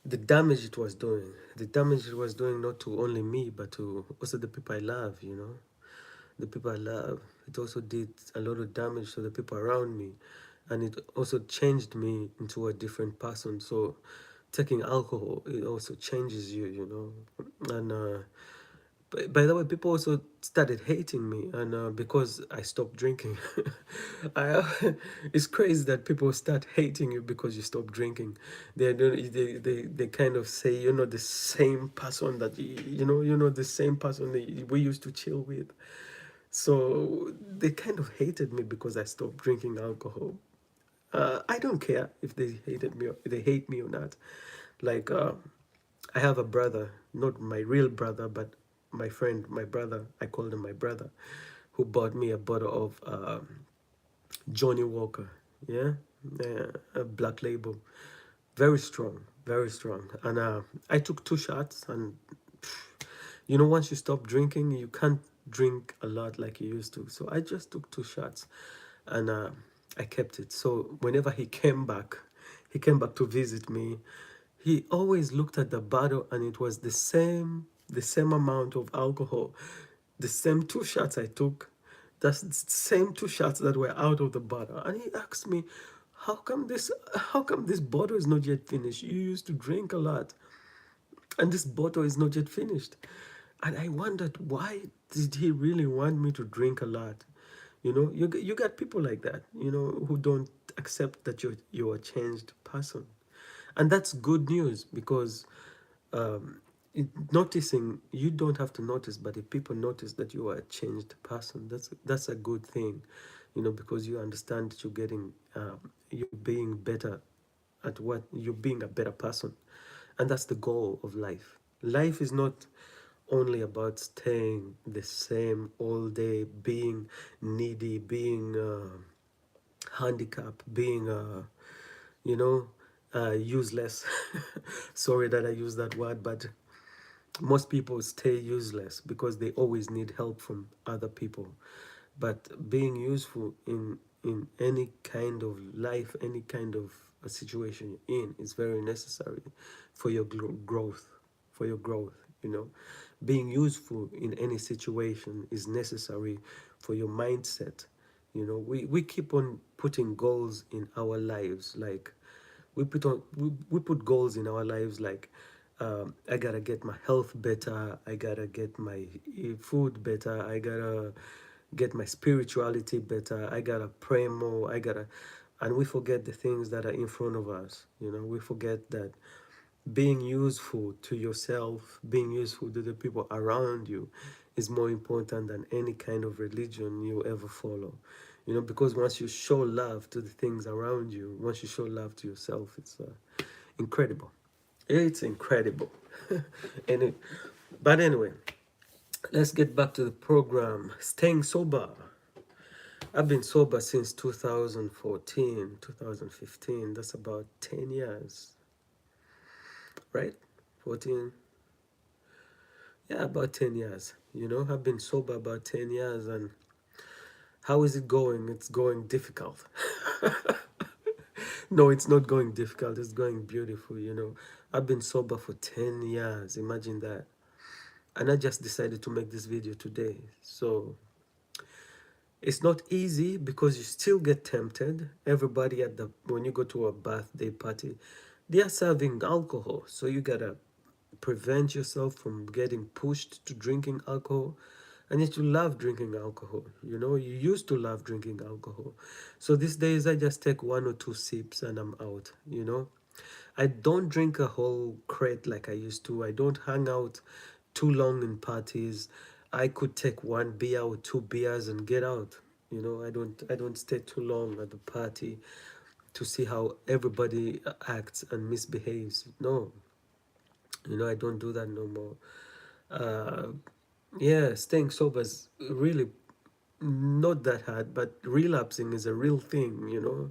The damage it was doing. The damage it was doing not to only me, but to also the people I love, you know. The people I love. It also did a lot of damage to the people around me. And it also changed me into a different person. So taking alcohol, it also changes you, you know. And by the way, people also started hating me, and because I stopped drinking, it's crazy that people start hating you because you stop drinking. They kind of say you're not the same person that you're not the same person that we used to chill with. So they kind of hated me because I stopped drinking alcohol. I don't care if they hated me or if they hate me or not. Like I have a brother, not my real brother, but my friend, my brother. I called him my brother, who bought me a bottle of Johnny Walker. Yeah, a black label, very strong, very strong. And I took 2 shots, and you know, once you stop drinking, you can't drink a lot like you used to. So I just took 2 shots, and I kept it. So whenever he came back to visit me. He always looked at the bottle, and it was the same amount of alcohol, the same 2 shots I took. That's the same 2 shots that were out of the bottle. And he asked me, how come this bottle is not yet finished? You used to drink a lot, and this bottle is not yet finished. And I wondered, why did he really want me to drink a lot? You know, you got people like that, you know, who don't accept that you're a changed person. And that's good news because noticing, you don't have to notice, but if people notice that you are a changed person, that's a good thing, you know, because you understand that you're being better at what you're being a better person. And that's the goal of life. Life is not only about staying the same all day, being needy, being handicap, being you know, useless. Sorry that I use that word, but most people stay useless because they always need help from other people. But being useful in any kind of life, any kind of a situation you're in, is very necessary for your growth, for your growth. You know, being useful in any situation is necessary for your mindset. You know, we keep on putting goals in our lives, like we put goals in our lives, like I gotta get my health better, I gotta get my food better, I gotta get my spirituality better, I gotta pray more, I gotta, and we forget the things that are in front of us. You know, we forget that being useful to yourself, being useful to the people around you is more important than any kind of religion you ever follow. You know, because once you show love to the things around you, once you show love to yourself, it's incredible. It's incredible. and it, but anyway, let's get back to the program. Staying sober. I've been sober since 2014, 2015. That's about 10 years, right? 14, yeah, about 10 years. You know, I've been sober about 10 years. And how is it going? It's going difficult. No, it's not going difficult. It's going beautiful, you know. I've been sober for 10 years. Imagine that. And I just decided to make this video today. So it's not easy because you still get tempted. Everybody at the, when you go to a birthday party, they are serving alcohol. So you gotta prevent yourself from getting pushed to drinking alcohol. And yet you love drinking alcohol. You know, you used to love drinking alcohol. So these days I just take 1 or 2 sips and I'm out, you know. I don't drink a whole crate like I used to. I don't hang out too long in parties. I could take 1 beer or 2 beers and get out. You know, I don't stay too long at the party to see how everybody acts and misbehaves. No, you know, I don't do that no more. Uh, yeah, staying sober is really not that hard, but relapsing is a real thing, you know.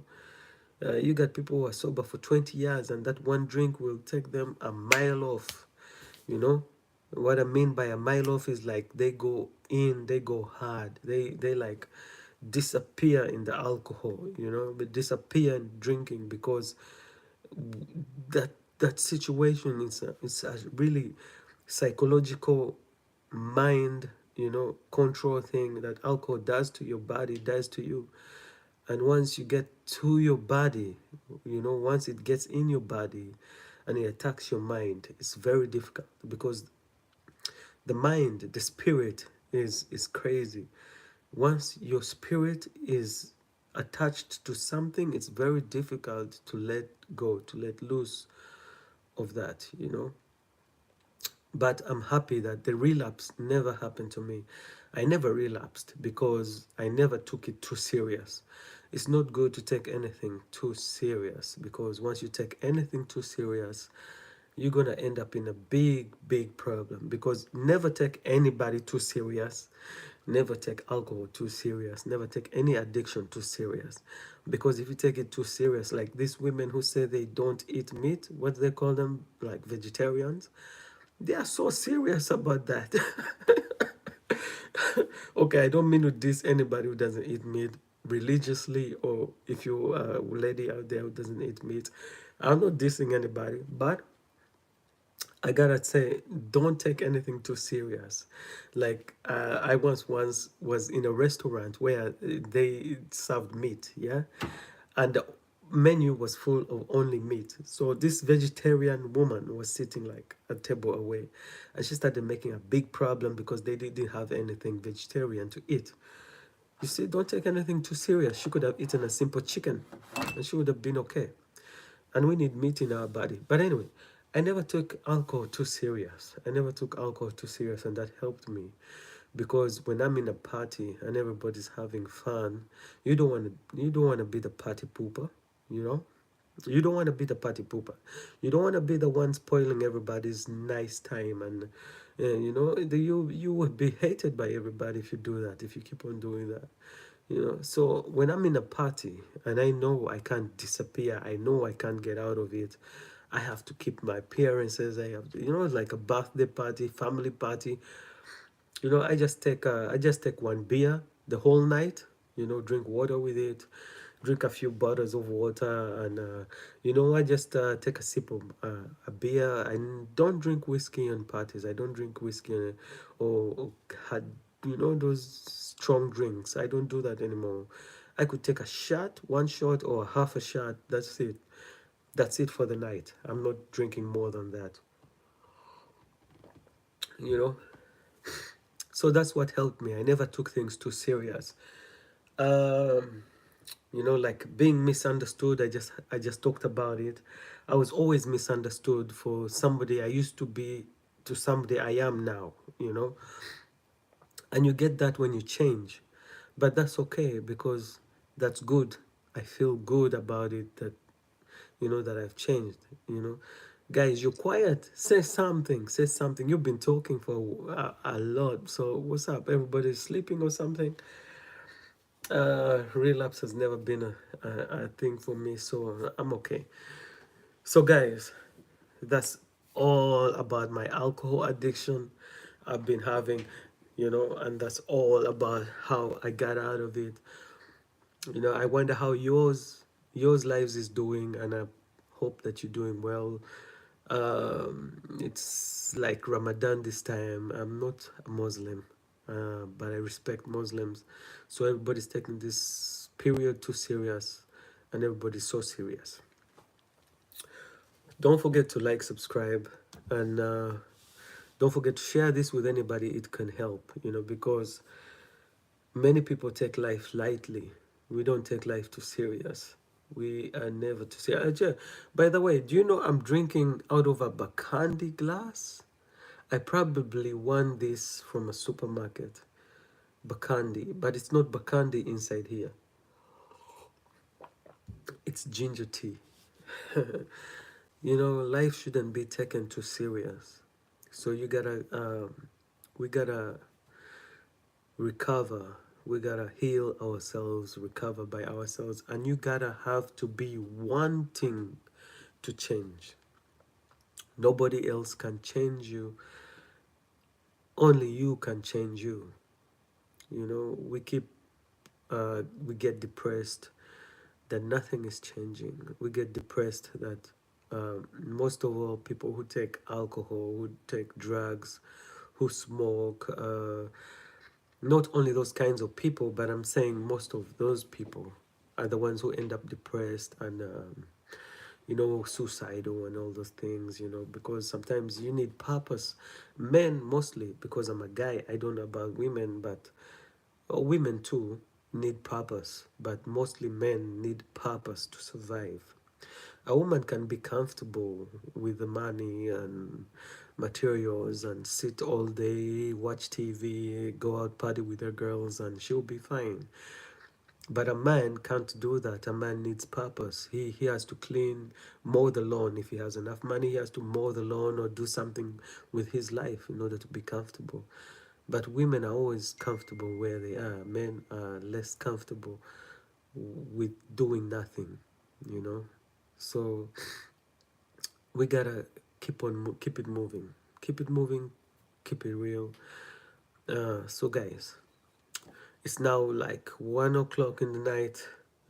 You got people who are sober for 20 years and that one drink will take them a mile off, you know. What I mean by a mile off is like they go in, they go hard, they like disappear in the alcohol, you know, they disappear in drinking because that that situation is a really psychological mind, you know, control thing that alcohol does to your body, does to you. And once you get to your body, you know, once it gets in your body and it attacks your mind, it's very difficult because the mind, the spirit is crazy. Once your spirit is attached to something, it's very difficult to let go, to let loose of that, you know. But I'm happy that the relapse never happened to me. I never relapsed because I never took it too serious. It's not good to take anything too serious because once you take anything too serious, you're gonna end up in a big problem. Because never take anybody too serious, never take alcohol too serious, never take any addiction too serious. Because if you take it too serious, like these women who say they don't eat meat, what do they call them, like vegetarians, they are so serious about that. Okay, I don't mean to diss anybody who doesn't eat meat religiously, or if you are a lady out there who doesn't eat meat. I'm not dissing anybody, but I gotta say, don't take anything too serious. Like I once was in a restaurant where they served meat, yeah, and the menu was full of only meat. So this vegetarian woman was sitting like a table away, and she started making a big problem because they didn't have anything vegetarian to eat. You see, don't take anything too serious. She could have eaten a simple chicken, and she would have been okay. And we need meat in our body. But anyway, I never took alcohol too serious. I never took alcohol too serious, and that helped me. Because when I'm in a party and everybody's having fun, you don't want to be the party pooper, you know? You don't want to be the party pooper. You don't want to be the one spoiling everybody's nice time, and you know, you will be hated by everybody if you do that, if you keep on doing that. You know, so when I'm in a party and I know I can't disappear, I know I can't get out of it, I have to keep my appearances. I have to, you know, it's like a birthday party, family party. You know, I just take one beer the whole night. You know, drink water with it, drink a few bottles of water, and you know, I just take a sip of a beer. I don't drink whiskey on parties. I don't drink whiskey or had, you know, those strong drinks. I don't do that anymore. I could take a shot, one shot or half a shot. That's it. That's it for the night. I'm not drinking more than that. You know, so that's what helped me. I never took things too serious. Um, you know, like being misunderstood. I just talked about it. I was always misunderstood for somebody I used to be to somebody I am now. You know, and you get that when you change, but that's okay because that's good. I feel good about it, that you know that I've changed. You know, guys, you're quiet. Say something. Say something. You've been talking for a lot. So what's up? Everybody's sleeping or something? Relapse has never been a thing for me, so I'm okay. So guys, that's all about my alcohol addiction I've been having, you know, and that's all about how I got out of it. You know, I wonder how yours lives is doing, and I hope that you're doing well. It's like Ramadan this time. I'm not a Muslim, but I respect Muslims. So everybody's taking this period too serious, and everybody's so serious. Don't forget to like, subscribe, and don't forget to share this with anybody it can help, you know, because many people take life lightly. We don't take life too serious. We are never too serious. By the way, do you know I'm drinking out of a Bacardi glass? I probably won this from a supermarket. Bacardi, but it's not Bacardi inside here. It's ginger tea. You know, life shouldn't be taken too serious. So we gotta recover. We gotta heal ourselves, recover by ourselves, and you gotta have to be wanting to change. Nobody else can change you. Only you can change you. You know, we get depressed that nothing is changing. We get depressed that most of all people who take alcohol, who take drugs, who smoke, not only those kinds of people, but I'm saying most of those people are the ones who end up depressed and you know, suicidal and all those things, you know, because sometimes you need purpose. Men mostly, because I'm a guy, I don't know about women, but women too need purpose, but mostly men need purpose to survive. A woman can be comfortable with the money and materials and sit all day, watch TV, go out party with her girls, and she'll be fine. But a man can't do that. A man needs purpose. He has to clean, mow the lawn. If he has enough money, he has to mow the lawn or do something with his life in order to be comfortable. But women are always comfortable where they are. Men are less comfortable with doing nothing, you know. So we gotta keep it moving, keep it moving, keep it real. So guys, it's now like 1 o'clock in the night.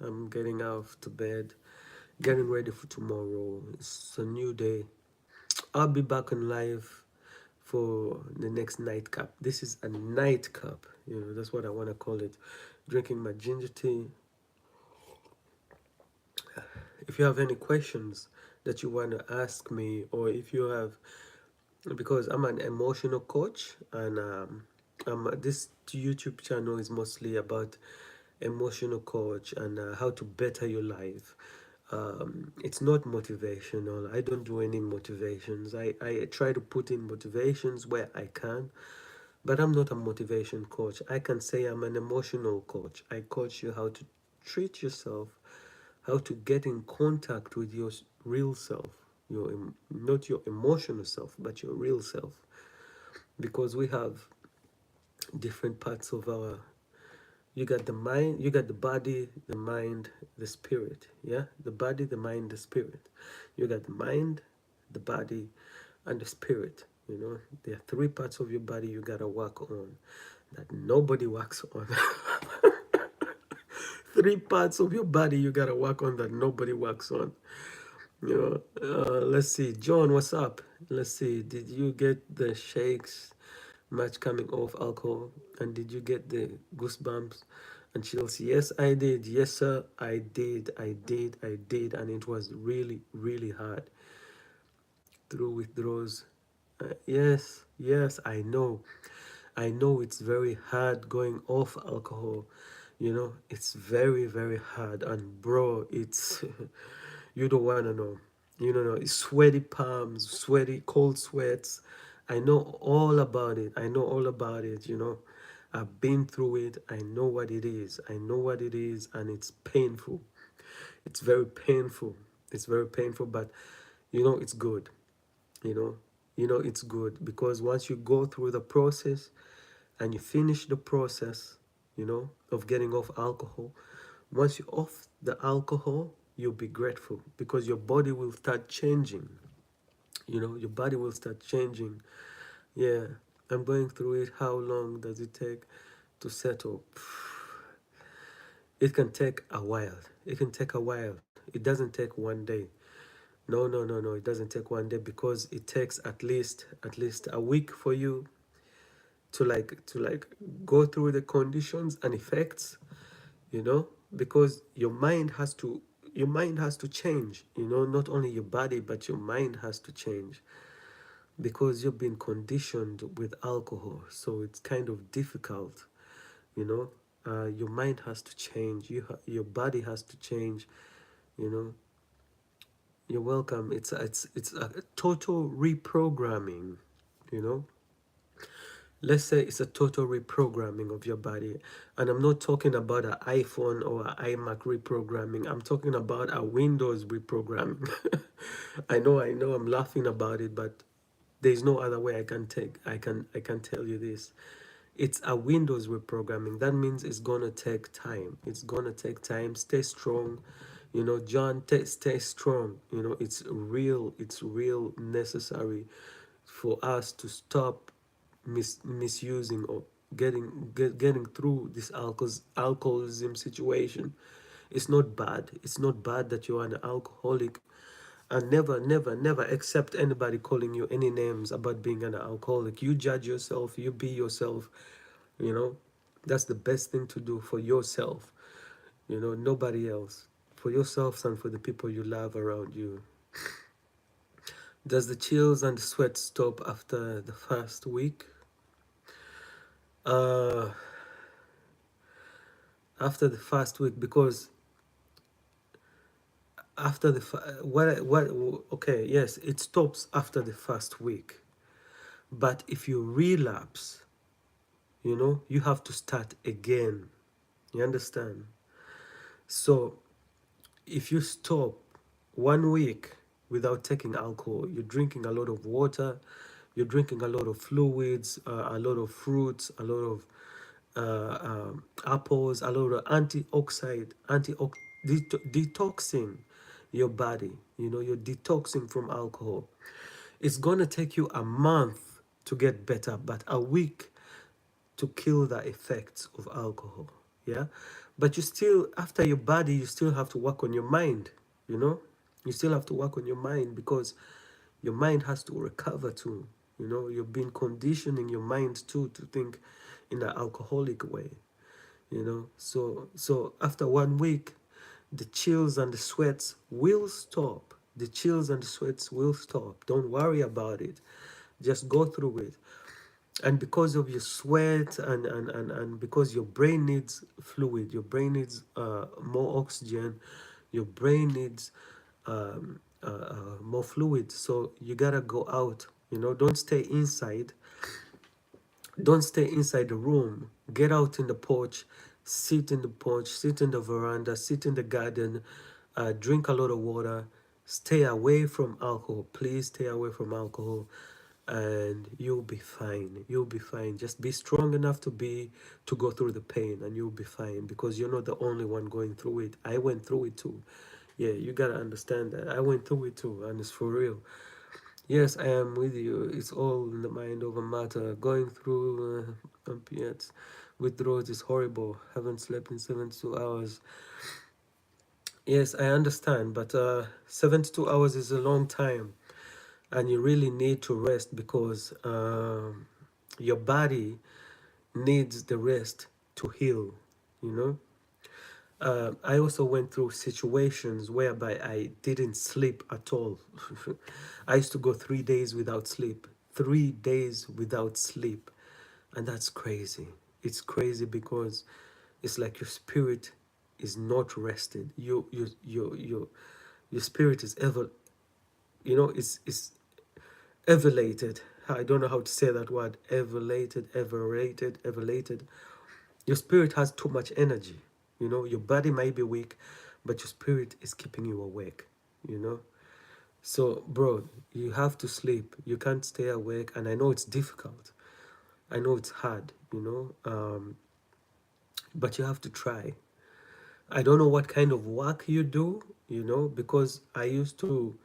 I'm getting out to bed, getting ready for tomorrow. It's a new day. I'll be back on live for the next nightcap. This is a nightcap, you know, that's what I want to call it. Drinking my ginger tea. If you have any questions that you want to ask me, or if you have, because I'm an emotional coach, and this YouTube channel is mostly about emotional coach and how to better your life. It's not motivational. I don't do any motivations. I try to put in motivations where I can, but I'm not a motivation coach. I can say I'm an emotional coach. I coach you how to treat yourself, how to get in contact with your real self, not your emotional self, but your real self, because we have different parts of our You got the mind, you got the body, the mind, the spirit. Yeah, the body, the mind, the spirit. You got the mind, the body, and the spirit. You know, there are three parts of your body you gotta work on that nobody works on. Three parts of your body you gotta work on that nobody works on. You know, let's see, John, what's up? Let's see, did you get the shakes much coming off alcohol? And did you get the goosebumps and chills? Yes, I did. Yes, sir, I did. I did. And it was really, really hard through withdrawals. Yes, yes, I know. I know it's very hard going off alcohol. You know, it's very, very hard. And bro, it's you don't wanna know. You don't know. It's sweaty palms, sweaty, cold sweats. I know all about it. I know all about it, you know. I've been through it. I know what it is. I know what it is, and it's painful. It's very painful. It's very painful, but you know it's good. You know, it's good because once you go through the process and you finish the process, you know, of getting off alcohol, once you're off the alcohol, you'll be grateful because your body will start changing. You know, your body will start changing. Yeah, I'm going through it. How long does it take to settle? It can take a while. It can take a while. It doesn't take one day. No, no, no, no. It doesn't take one day because it takes at least a week for you to go through the conditions and effects, you know, because your mind has to change, you know, not only your body but your mind has to change because you've been conditioned with alcohol, so it's kind of difficult, you know. Your mind has to change, your body has to change, you know. You're welcome. It's a total reprogramming, you know. Let's say it's a total reprogramming of your body, and I'm not talking about an iPhone or an iMac reprogramming. I'm talking about a Windows reprogramming. I know I'm laughing about it, but there's no other way I can tell you this. It's a Windows reprogramming. That means it's gonna take time. It's gonna take time. Stay strong, you know, John. Stay strong. You know, it's real necessary for us to stop misusing or getting through this alcoholism situation. It's not bad. It's not bad that you're an alcoholic, and never accept anybody calling you any names about being an alcoholic. You judge yourself, you be yourself, you know. That's the best thing to do for yourself, you know, nobody else. For yourself and for the people you love around you. Does the chills and the sweat stop after the first week? uh After the first week, because after the what okay, yes, it stops after the first week, but if you relapse, you know, you have to start again. You understand? So if you stop 1 week without taking alcohol, you're drinking a lot of water, you're drinking a lot of fluids, a lot of fruits, a lot of apples, a lot of antioxide, detoxing your body. You know, you're detoxing from alcohol. It's gonna take you a month to get better, but a week to kill the effects of alcohol. Yeah, but you still, after your body, you still have to work on your mind. You know, you still have to work on your mind because your mind has to recover too. You know, you've been conditioning your mind too to think in an alcoholic way. You know, so after 1 week, the chills and the sweats will stop. The chills and the sweats will stop. Don't worry about it. Just go through it. And because of your sweat and because your brain needs fluid, your brain needs more oxygen, your brain needs more fluid, so you gotta go out, you know. Don't stay inside. Don't stay inside the room. Get out in the porch, sit in the porch, sit in the veranda, sit in the garden, drink a lot of water. Stay away from alcohol. Please stay away from alcohol. and you'll be fine. You'll be fine. Just be strong enough to go through the pain, and you'll be fine, because you're not the only one going through it. I went through it too. Yeah, you gotta understand that. I went through it too, and it's for real. Yes, I am with you. It's all in the mind over matter. Going through opiates withdrawals is horrible. Haven't slept in 72 hours. Yes, I understand, but 72 hours is a long time, and you really need to rest, because your body needs the rest to heal, you know? I also went through situations whereby I didn't sleep at all. I used to go 3 days without sleep, 3 days without sleep. And that's crazy. It's crazy because it's like your spirit is not rested. Your spirit is ever, it's elevated. I don't know how to say that word. Elevated. Your spirit has too much energy. Your body might be weak, but your spirit is keeping you awake, you know? So, bro, you have to sleep. You can't stay awake. And I know it's difficult. I know it's hard, but you have to try. I don't know what kind of work you do, because I used to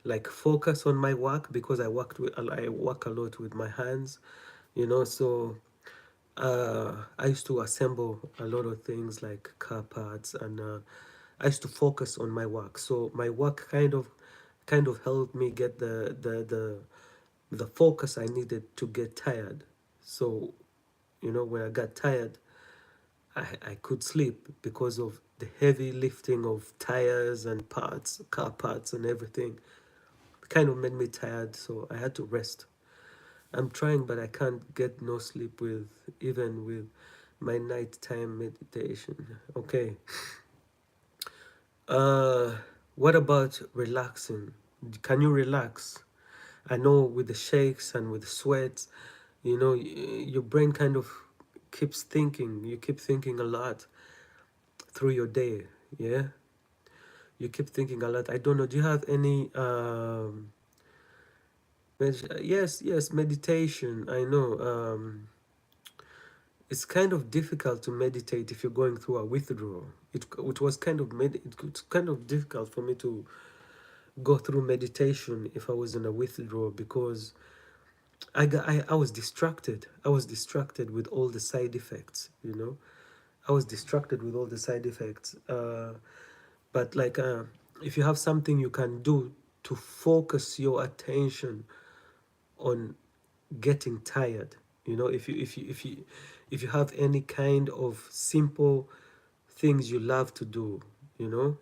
like focus on my work, because I work a lot with my hands, so I used to assemble a lot of things like car parts, and I used to focus on my work. So my work kind of helped me get the focus I needed to get tired. So when I got tired, I could sleep, because of the heavy lifting of tires and parts, car parts and everything. It kind of made me tired, so I had to rest. I'm trying, but I can't get no sleep even with my nighttime meditation. Okay. Uh, what about relaxing? Can you relax? I know with the shakes and with the sweats, your brain kind of keeps thinking. You keep thinking a lot through your day. Yeah, you keep thinking a lot. I don't know. Do you have any yes, meditation. I know. It's kind of difficult to meditate if you're going through a withdrawal. It was kind of difficult for me to go through meditation if I was in a withdrawal, because I was distracted. I was distracted with all the side effects. I was distracted with all the side effects. But like, if you have something you can do to focus your attention on getting tired, if you have any kind of simple things you love to do, you know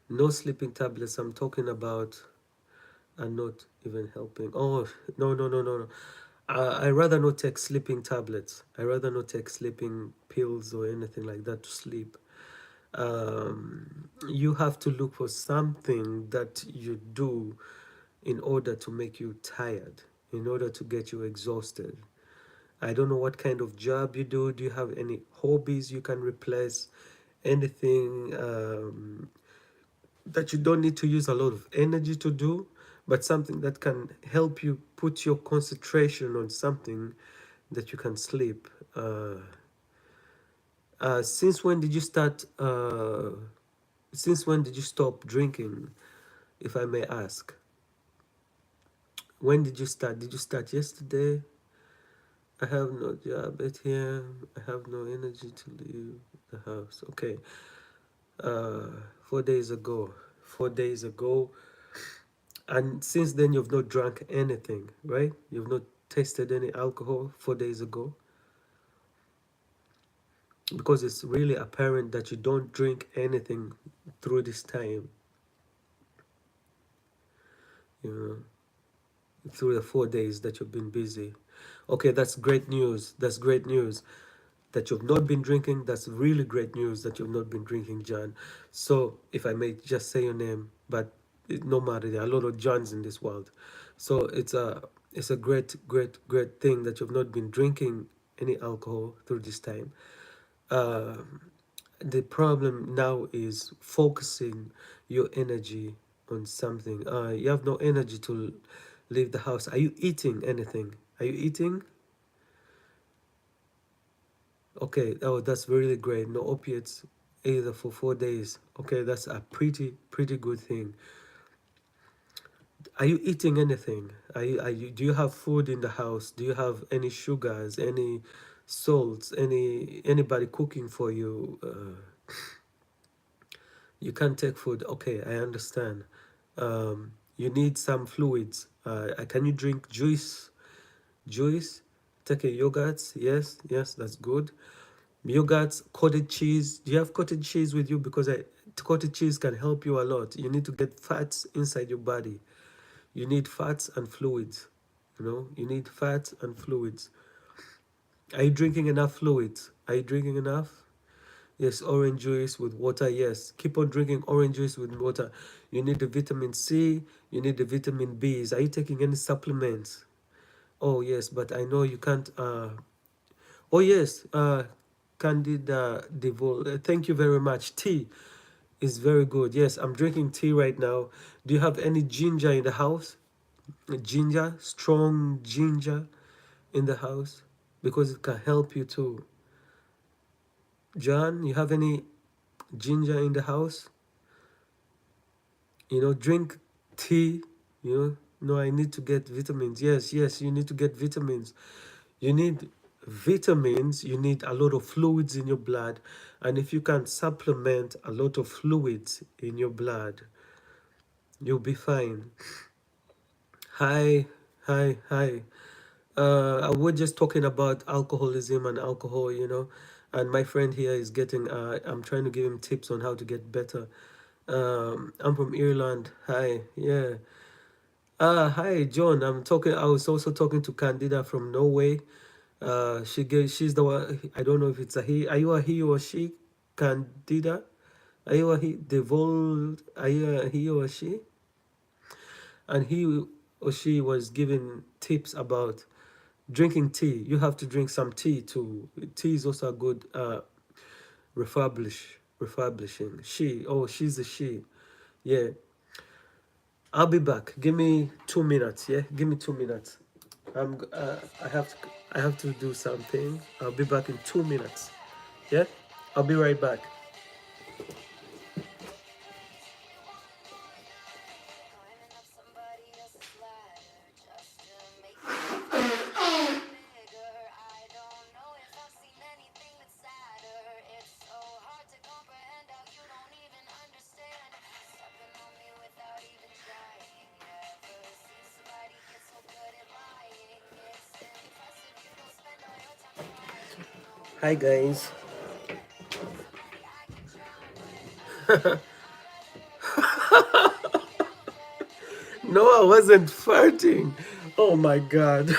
no sleeping tablets I'm talking about are not even helping. Oh, no, no, no, no, no. I rather not take sleeping tablets. I rather not take sleeping pills or anything like that to sleep. You have to look for something that you do in order to make you tired, in order to get you exhausted. I don't know what kind of job you do. Do you have any hobbies you can replace? Anything that you don't need to use a lot of energy to do, but something that can help you put your concentration on something that you can sleep. Since when did you start? Since when did you stop drinking, if I may ask? When did you start? Did you start yesterday? I have no job at here. I have no energy to leave the house. Okay. 4 days ago. 4 days ago. And since then, you've not drank anything, right? You've not tasted any alcohol 4 days ago, because it's really apparent that you don't drink anything through this time, you through the 4 days that you've been busy. Okay, that's great news. That's great news that you've not been drinking. That's really great news that you've not been drinking, John. So, if I may just say your name, but no matter, there are a lot of Johns in this world. So it's a great thing that you've not been drinking any alcohol through this time. Uh, the problem now is focusing your energy on something. You have no energy to leave the house. Are you eating anything? Are you eating? Okay. Oh, that's really great. No opiates either for 4 days. Okay, that's a pretty good thing. Are you eating anything? Are you do you have food in the house? Do you have any sugars, any salts, anybody cooking for you? You can't take food. Okay, I understand. You need some fluids. Can you drink juice? Juice? Take a yogurt? Yes, yes, that's good. Yogurts, cottage cheese. Do you have cottage cheese with you? Because cottage cheese can help you a lot. You need to get fats inside your body. You need fats and fluids. You need fats and fluids. Are you drinking enough fluids? Are you drinking enough? Yes, orange juice with water. Yes, keep on drinking orange juice with water. You need the vitamin C. You need the vitamin Bs. Are you taking any supplements? Oh yes, but I know you can't. Oh yes, Candida Devol. Thank you very much. Tea is very good. Yes, I'm drinking tea right now. Do you have any ginger in the house? Ginger, strong ginger in the house, because it can help you too. John, you have any ginger in the house? Drink tea. No, I need to get vitamins. Yes, yes, you need to get vitamins. You need vitamins, you need a lot of fluids in your blood. And if you can supplement a lot of fluids in your blood, you'll be fine. Hi, hi, hi. We're just talking about alcoholism and alcohol. And my friend here is getting, I'm trying to give him tips on how to get better. I'm from Ireland. Hi, yeah. Hi, John. I was also talking to Candida from Norway. She's the one. I don't know if it's a he. Are you a he or she, Candida? Are you a he? Devolved? Are you a he or she? And he or she was giving tips about drinking tea. You have to drink some tea too. Tea is also a good refurbishing. She's a she. Yeah. I'll be back. Give me 2 minutes. Yeah, give me 2 minutes. I have to do something. I'll be back in 2 minutes. Yeah, I'll be right back. Hi guys. No, I wasn't farting. Oh my god.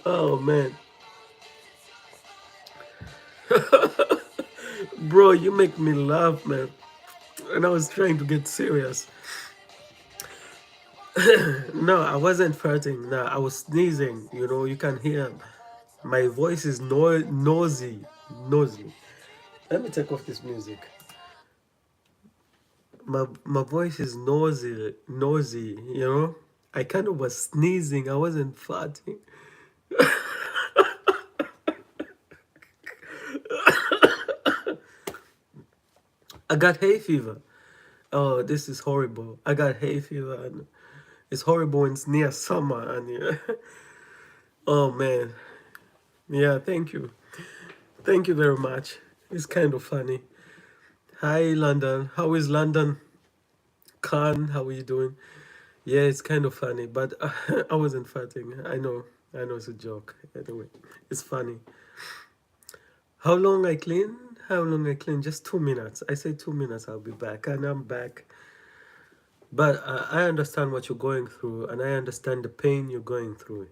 Oh man. Bro, you make me laugh, man. And I was trying to get serious. No, I wasn't farting. No, I was sneezing. You can hear my voice is nosy. Nosy. Let me take off this music. My voice is nosy. I kind of was sneezing. I wasn't farting. I got hay fever. Oh, this is horrible. I got hay fever, and it's horrible when it's near summer. And oh man, yeah. Thank you very much. It's kind of funny. Hi, London. How is London? Khan, how are you doing? Yeah, it's kind of funny, but I wasn't farting. I know it's a joke. Anyway, it's funny. How long I clean? How long I clean? Just 2 minutes. I say 2 minutes. I'll be back, and I'm back. But I understand what you're going through, and I understand the pain you're going through.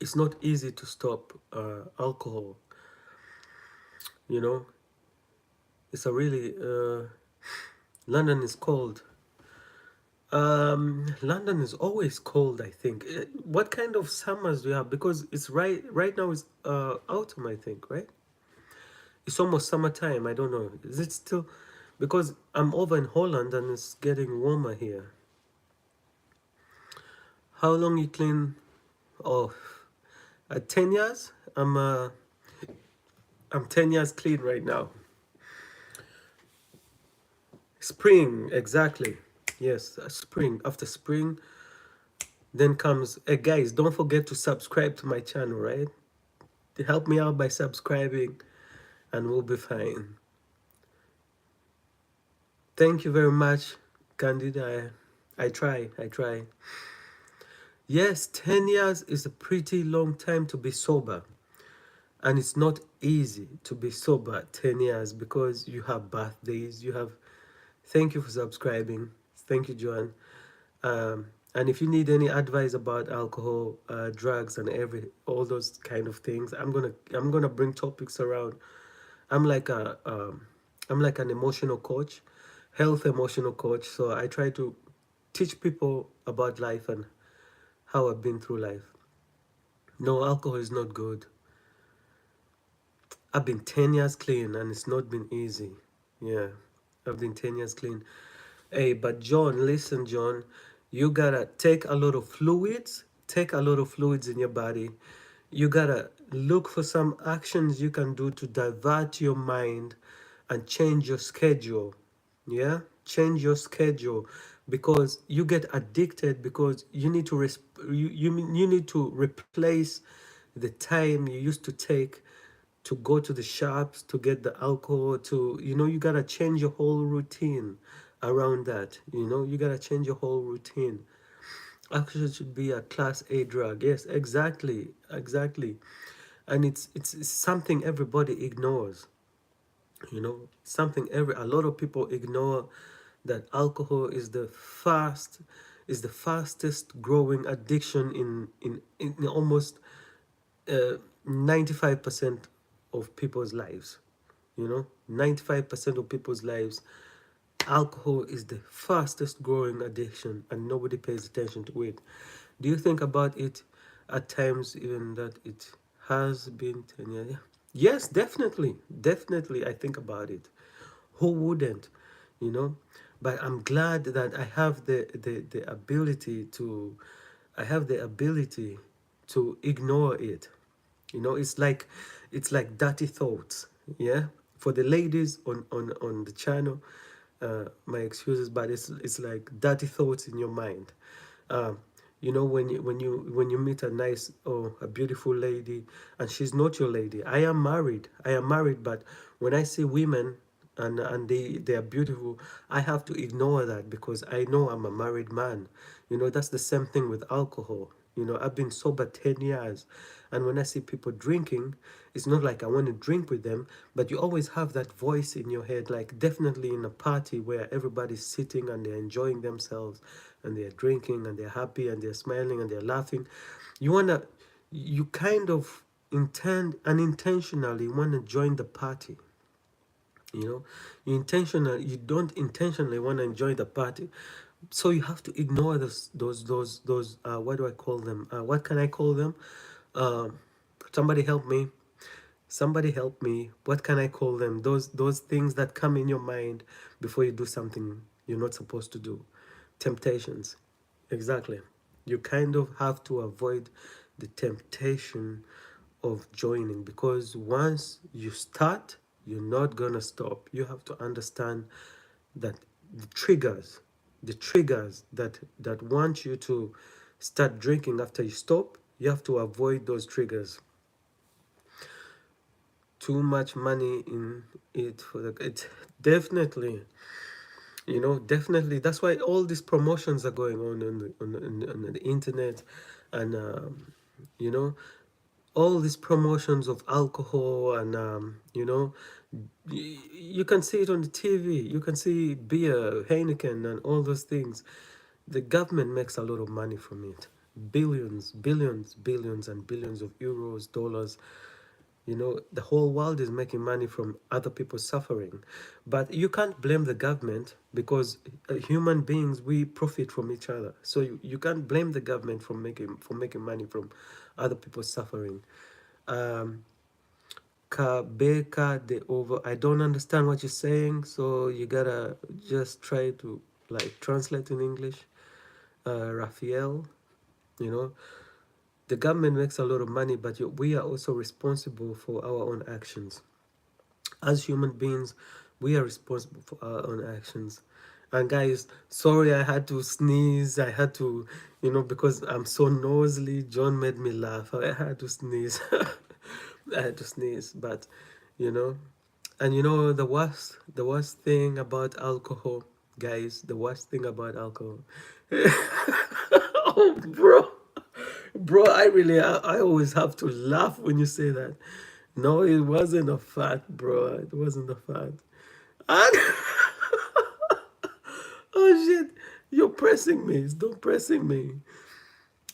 It's not easy to stop alcohol. You know, it's a really London is cold. London is always cold, I think. What kind of summers do you have? Because it's right now it's autumn, I think, right? It's almost summertime. I don't know. Is it still? Because I'm over in Holland and it's getting warmer here. How long you clean? Oh, 10 years. I'm 10 years clean right now. Spring, exactly. Yes, spring. After spring, then comes. Guys, don't forget to subscribe to my channel, right? Help me out by subscribing, and we'll be fine. Thank you very much, Candida. I try. I try. Yes, 10 years is a pretty long time to be sober. And it's not easy to be sober 10 years because you have birthdays, you have. Thank you for subscribing. Thank you, Joanne. And if you need any advice about alcohol, drugs, and all those kind of things, I'm gonna bring topics around. I'm like a I'm like an emotional coach, health emotional coach. So I try to teach people about life and how I've been through life. No, alcohol is not good. I've been 10 years clean and it's not been easy. Yeah, I've been 10 years clean. Hey, but John, listen, John, you gotta take a lot of fluids, take a lot of fluids in your body. You gotta look for some actions you can do to divert your mind and change your schedule. Yeah, change your schedule because you get addicted because you need to you need to replace the time you used to take to go to the shops to get the alcohol to you gotta change your whole routine around that. You gotta change your whole routine. Actually, it should be a class A drug. Yes, exactly, exactly. And it's something everybody ignores. Something every a lot of people ignore, that alcohol is the fastest growing addiction in almost 95% of people's lives. 95% of people's lives, alcohol is the fastest growing addiction and nobody pays attention to it. Do you think about it at times, even that it has been 10 years? Yeah. Yes, definitely. Definitely, I think about it. Who wouldn't? You know? But I'm glad that the ability to, I have the ability to ignore it. It's like dirty thoughts. Yeah, for the ladies on the channel, my excuses, but it's like dirty thoughts in your mind. um, when you meet a nice or a beautiful lady and she's not your lady. I am married, but when I see women and they are beautiful, I have to ignore that because I know I'm a married man. That's the same thing with alcohol. I've been sober 10 years, and when I see people drinking, it's not like I want to drink with them, but you always have that voice in your head, like definitely in a party where everybody's sitting and they're enjoying themselves and they're drinking and they're happy and they're smiling and they're laughing. You kind of unintentionally want to join the party. You don't intentionally want to enjoy the party, so you have to ignore those what do I call them, what can I call them? um somebody help me. Somebody help me. What can I call them? Those things that come in your mind before you do something you're not supposed to do. Temptations. Exactly. You kind of have to avoid the temptation of joining, because once you start, you're not gonna stop. You have to understand that the triggers, that want you to start drinking after you stop, you have to avoid those triggers. Too much money in it for the it definitely. Definitely, that's why all these promotions are going on the internet. And you know all these promotions of alcohol, and you can see it on the TV. You can see beer, Heineken, and all those things. The government makes a lot of money from it. Billions, billions, billions, and billions of euros, dollars. The whole world is making money from other people's suffering. But you can't blame the government, because human beings, we profit from each other. So you can't blame the government for making money from other people's suffering. um Beka de over. I don't understand what you're saying, so you gotta just try to like translate in English. Raphael, you know, the government makes a lot of money, but we are also responsible for our own actions. As human beings, we are responsible for our own actions. And guys, sorry I had to sneeze. I had to, because I'm so nosy. John made me laugh. I had to sneeze. I had to sneeze, but you know, and the worst thing about alcohol, guys, the worst thing about alcohol. Oh, bro, I always have to laugh when you say that. No, it wasn't a fat, bro. It wasn't a fat. And oh shit, you're pressing me. Stop pressing me.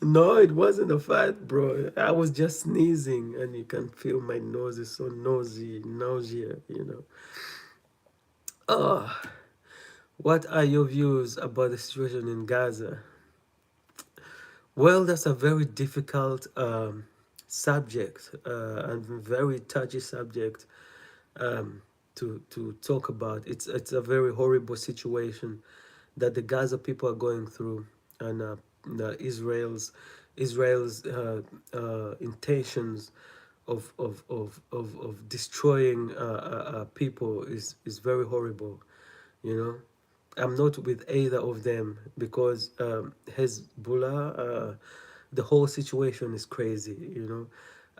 No, it wasn't a fat, bro. I was just sneezing, and you can feel my nose is so nausea. Oh, what are your views about the situation in Gaza? Well, that's a very difficult subject and very touchy subject um, to talk about. It's a very horrible situation that the Gaza people are going through, and Israel's intentions of destroying people is very horrible. You know, I'm not with either of them because Hezbollah, the whole situation is crazy.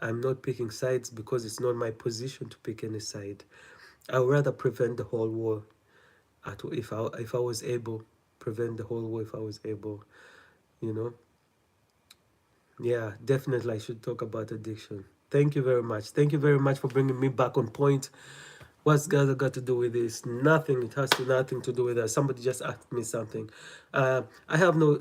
I'm not picking sides because it's not my position to pick any side. I would rather prevent the whole war. If I was able, prevent the whole war if I was able. You know, yeah, definitely I should talk about addiction. Thank you very much. Thank you very much for bringing me back on point. What's Gaza got to do with this? Nothing. It has nothing to do with that. Somebody just asked me something. I have no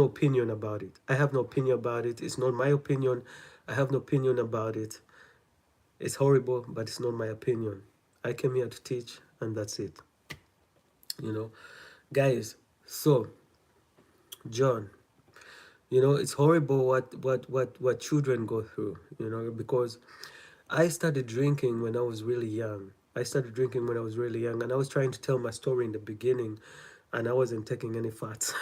opinion about it. I have no opinion about it. It's not my opinion. I have no opinion about it. It's horrible, but it's not my opinion. I came here to teach, and that's it. You know, guys. So, John, it's horrible what children go through. Because I started drinking when I was really young. And I was trying to tell my story in the beginning, and I wasn't taking any fats.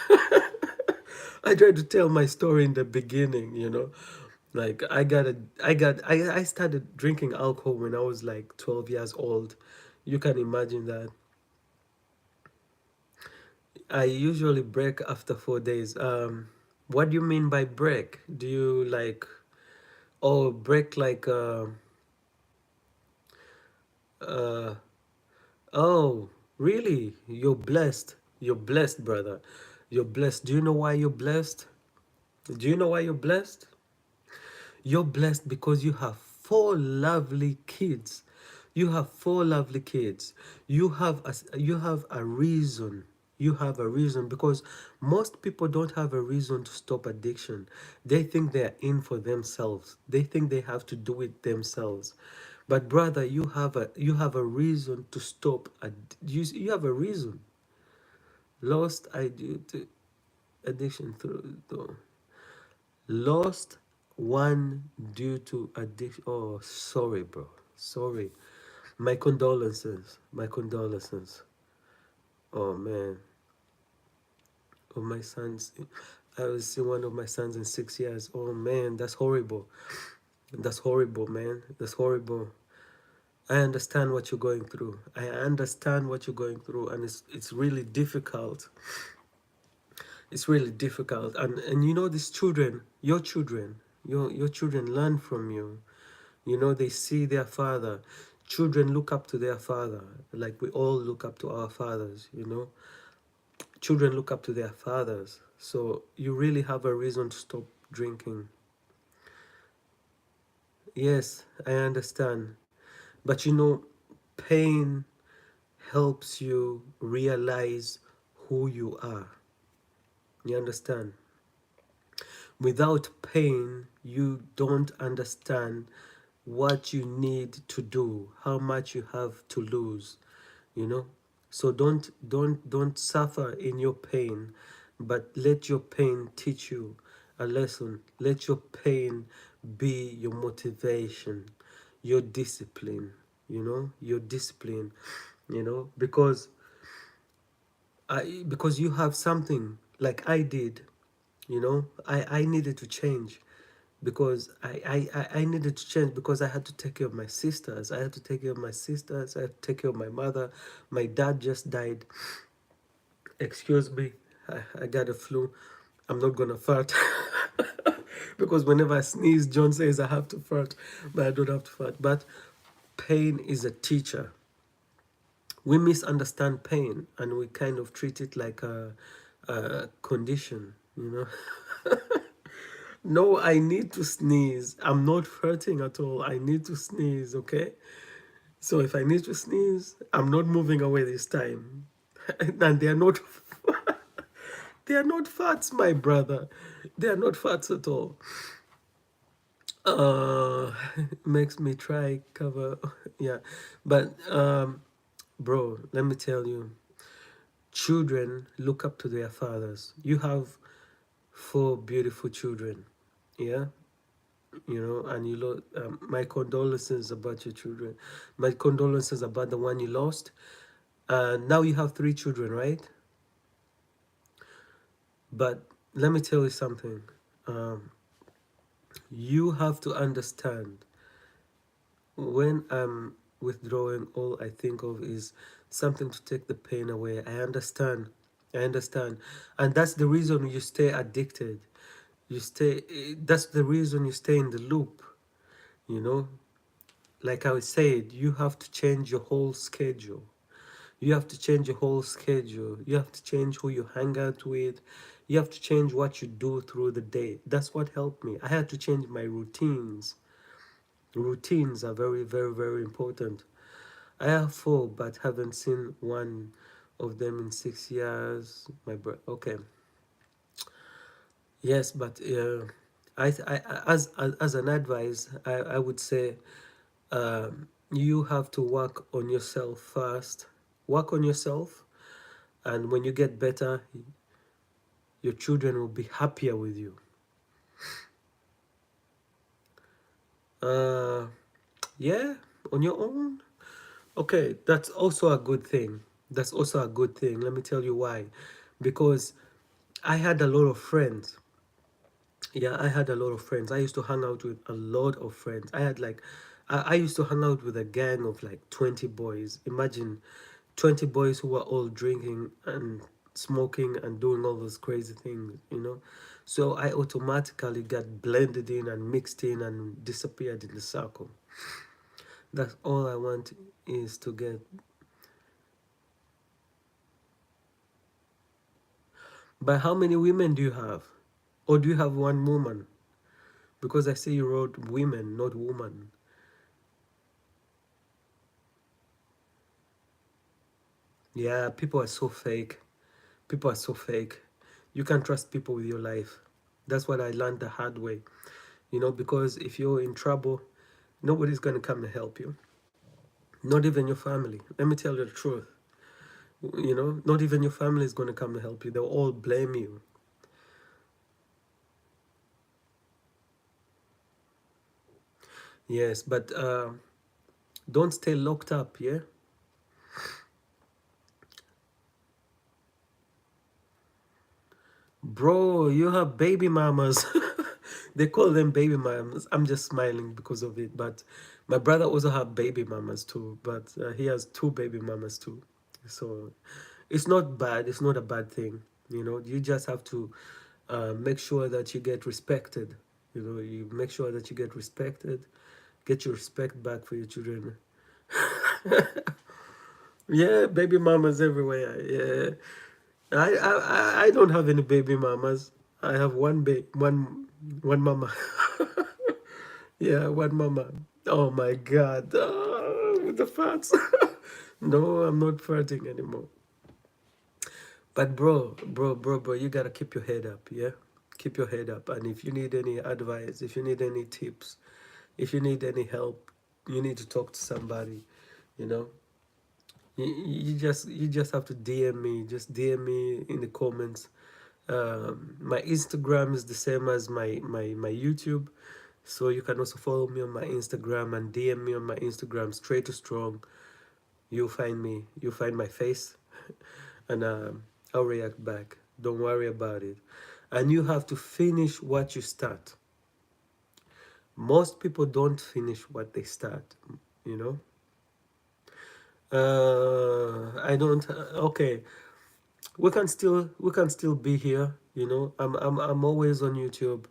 I tried to tell my story in the beginning. Like I started drinking alcohol when I was like 12 years old. You can imagine that. I usually break after 4 days. What do you mean by break? Do you like, oh, break like, uh, oh, really? You're blessed. You're blessed, brother. You're blessed. Do you know why you're blessed? Do you know why you're blessed? You're blessed because you have four lovely kids. You have four lovely kids. You have a reason. You have a reason because most people don't have a reason to stop addiction. They think they're in for themselves. They think they have to do it themselves. But brother, you have a reason to stop. You have a reason. Lost addiction through. Lost one due to addiction. Oh, sorry, bro. Sorry. My condolences. My condolences. Oh, man. Oh, my sons. I will see one of my sons in 6 years. Oh, man. That's horrible. That's horrible, man. That's horrible. I understand what you're going through. I understand what you're going through. And it's really difficult. It's really difficult. And these children, your children learn from you. They see their father. Children look up to their father, like we all look up to our fathers. Children look up to their fathers. So you really have a reason to stop drinking. Yes, I understand. But pain helps you realize who you are. You understand? Without pain, you don't understand what you need to do, how much you have to lose, you know? So don't suffer in your pain, but let your pain teach you a lesson. Let your pain be your motivation. your discipline, your discipline, because because you have something like I did, I needed to change because I needed to change because I had to take care of my sisters. I had to take care of my sisters. I had to take care of my mother. My dad just died. Excuse me, I got a flu. I'm not gonna fart because whenever I sneeze, John says I have to fart, but I don't have to fart. But pain is a teacher. We misunderstand pain and we kind of treat it like a condition, No, I need to sneeze. I'm not hurting at all. I need to sneeze, okay? So if I need to sneeze, I'm not moving away this time. And they are not fats, my brother. They are not fats at all. Uh makes me try cover yeah. But bro, let me tell you, children look up to their fathers. You have four beautiful children, yeah, and my condolences about your children. My condolences about the one you lost. Now you have three children, right? But let me tell you something. Um, you have to understand, when I'm withdrawing, all I think of is something to take the pain away. I understand. I understand. And that's the reason you stay addicted. That's the reason you stay in the loop, you know? Like I said, you have to change your whole schedule. You have to change your whole schedule. You have to change who you hang out with. You have to change what you do through the day. That's what helped me. I had to change my routines. Routines are very, very, very important. I have four, but haven't seen one of them in 6 years. Okay, yes, but as an advice, I would say, you have to work on yourself first. Work on yourself, and when you get better, your children will be happier with you. Uh, yeah, on your own. Okay, that's also a good thing. That's also a good thing. Let me tell you why. Because I had a lot of friends. Yeah, I had a lot of friends. I used to hang out with a lot of friends. I used to hang out with a gang of like 20 boys. Imagine 20 boys who were all drinking and smoking and doing all those crazy things. So I automatically got blended in and mixed in and disappeared in the circle. That's all I want is to get. But how many women do you have? Or do you have one woman? Because I see you wrote women, not woman. Yeah, people are so fake. People are so fake. You can't trust people with your life. That's what I learned the hard way. Because if you're in trouble, nobody's going to come and help you. Not even your family. Let me tell you the truth. Not even your family is going to come and help you. They'll all blame you. Yes, but don't stay locked up, yeah? Bro, you have baby mamas. They call them baby mamas. I'm just smiling because of it. But my brother also have baby mamas too. But he has two baby mamas too. So it's not bad. It's not a bad thing. You just have to make sure that you get respected. You make sure that you get respected. Get your respect back for your children. Yeah, baby mamas everywhere. Yeah. I don't have any baby mamas. I have one mama. Yeah, one mama. Oh my god. With the farts. No, I'm not farting anymore. But bro, you gotta keep your head up, yeah? Keep your head up. And if you need any advice, if you need any tips, if you need any help, you need to talk to somebody, you know? You just have to DM me. Just DM me in the comments. My Instagram is the same as my YouTube. So you can also follow me on my Instagram and DM me on my Instagram, straight to strong. You'll find me. You'll find my face, and I'll react back. Don't worry about it. And you have to finish what you start. Most people don't finish what they start. You know. I don't. Okay, we can still be here. You know, I'm always on YouTube,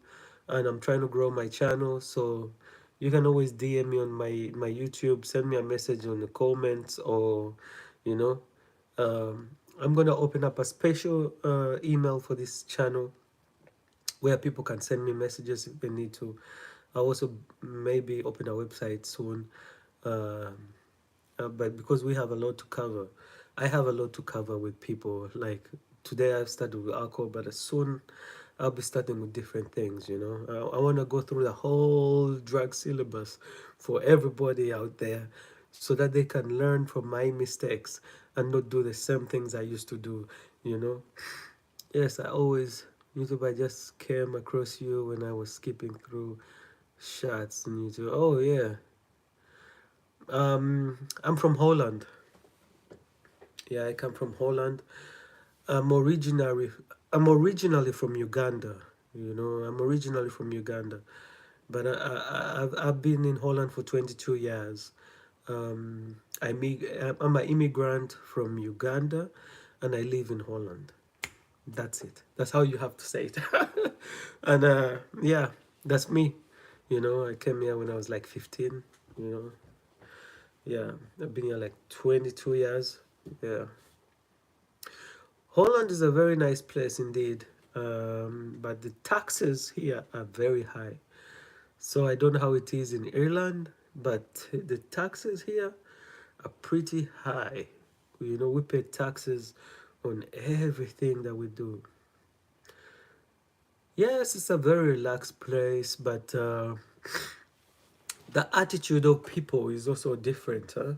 and I'm trying to grow my channel. So you can always DM me on my YouTube, send me a message on the comments, or you know, I'm gonna open up a special email for this channel where people can send me messages if they need to. I'll also maybe open a website soon. Um but because we have a lot to cover, I have a lot to cover with people. Like today, I've started with alcohol, but soon I'll be starting with different things. You know, I want to go through the whole drug syllabus for everybody out there, so that they can learn from my mistakes and not do the same things I used to do. You know, yes, I always YouTube. I just came across you when I was skipping through shots on YouTube. Oh yeah, I'm from Holland. Yeah, I come from Holland. I'm originally I'm originally from Uganda. You know, I'm originally from Uganda, but I've been in Holland for 22 years. I'm an immigrant from Uganda, and I live in Holland. That's it. That's how you have to say it. And yeah, that's me. You know, I came here when I was like 15. You know, yeah, I've been here like 22 years. Yeah. Holland is a very nice place indeed, but the taxes here are very high. So I don't know how it is in Ireland, but the taxes here are pretty high. You know, we pay taxes on everything that we do. Yes, it's a very relaxed place, but the attitude of people is also different. Huh?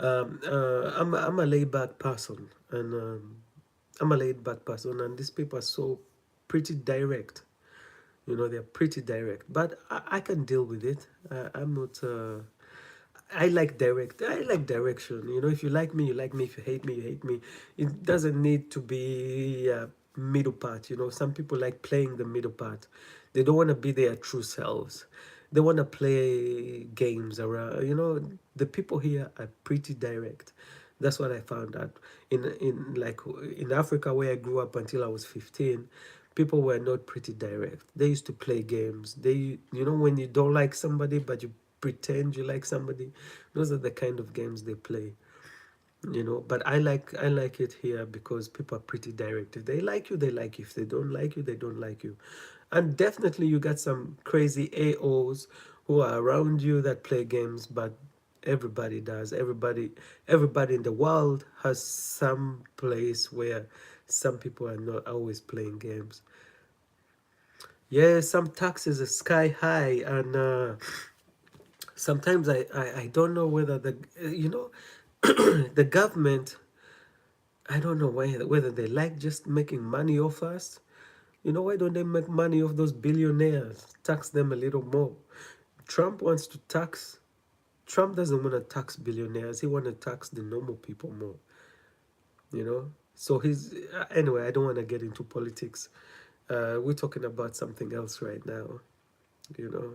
I'm a laid back person, and I'm a laid back person, and these people are so pretty direct. You know, they're pretty direct, but I can deal with it. I'm not. I like direct. I like direction. You know, if you like me, you like me. If you hate me, you hate me. It doesn't need to be a middle part. You know, some people like playing the middle part. They don't want to be their true selves. They want to play games around. You know, the people here are pretty direct. That's what I found out in Africa where I grew up until I was 15. People were not pretty direct. They used to play games. You know, when you don't like somebody but you pretend you like somebody, those are the kind of games they play. You know, but I like it here because people are pretty direct. If they like you, they like you. If they don't like you, they don't like you. And definitely you got some crazy AOs who are around you that play games, but everybody does. Everybody in the world has some place where some people are not always playing games. Yeah, some taxes are sky high, and sometimes I don't know whether you know, the government, I don't know whether they like just making money off us. You know, why don't they make money off those billionaires? Tax them a little more. Trump wants to tax. Trump doesn't want to tax billionaires. He wants to tax the normal people more. You know. So he's anyway. I don't want to get into politics. We're talking about something else right now. You know.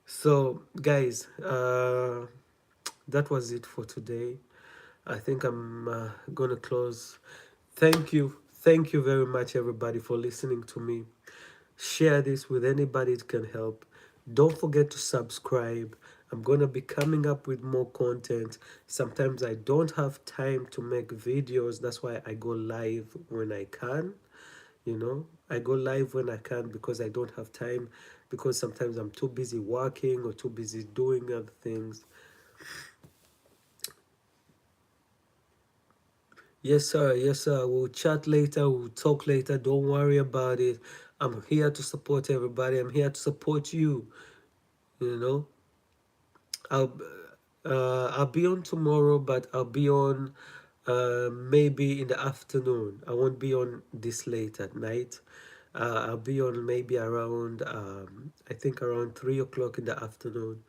So guys, that was it for today. I think I'm gonna close. Thank you very much, everybody, for listening to me. Share this with anybody it can help. Don't forget to subscribe. I'm gonna be coming up with more content. Sometimes I don't have time to make videos. That's why I go live when I can. You know, I go live when I can because I don't have time. Because sometimes I'm too busy working or too busy doing other things. Yes, sir. Yes, sir. We'll chat later. We'll talk later. Don't worry about it. I'm here to support everybody. I'm here to support you. You know, I'll I'll be on tomorrow, but I'll be on maybe in the afternoon. I won't be on this late at night. I'll be on maybe around, I think around 3 o'clock in the afternoon.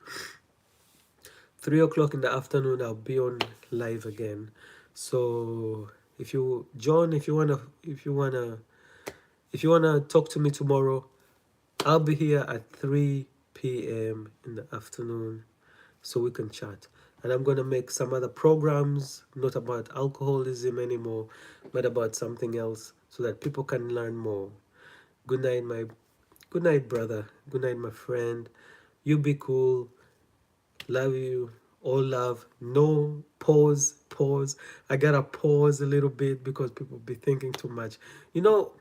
3 o'clock in the afternoon, I'll be on live again. So if you, John, if you wanna talk to me tomorrow, I'll be here at 3 p.m. in the afternoon, so we can chat. And I'm gonna make some other programs, not about alcoholism anymore, but about something else, so that people can learn more. Good night, good night, brother. Good night, my friend. You be cool. Love you. All love. No pause. Pause. I gotta pause a little bit because people be thinking too much. You know,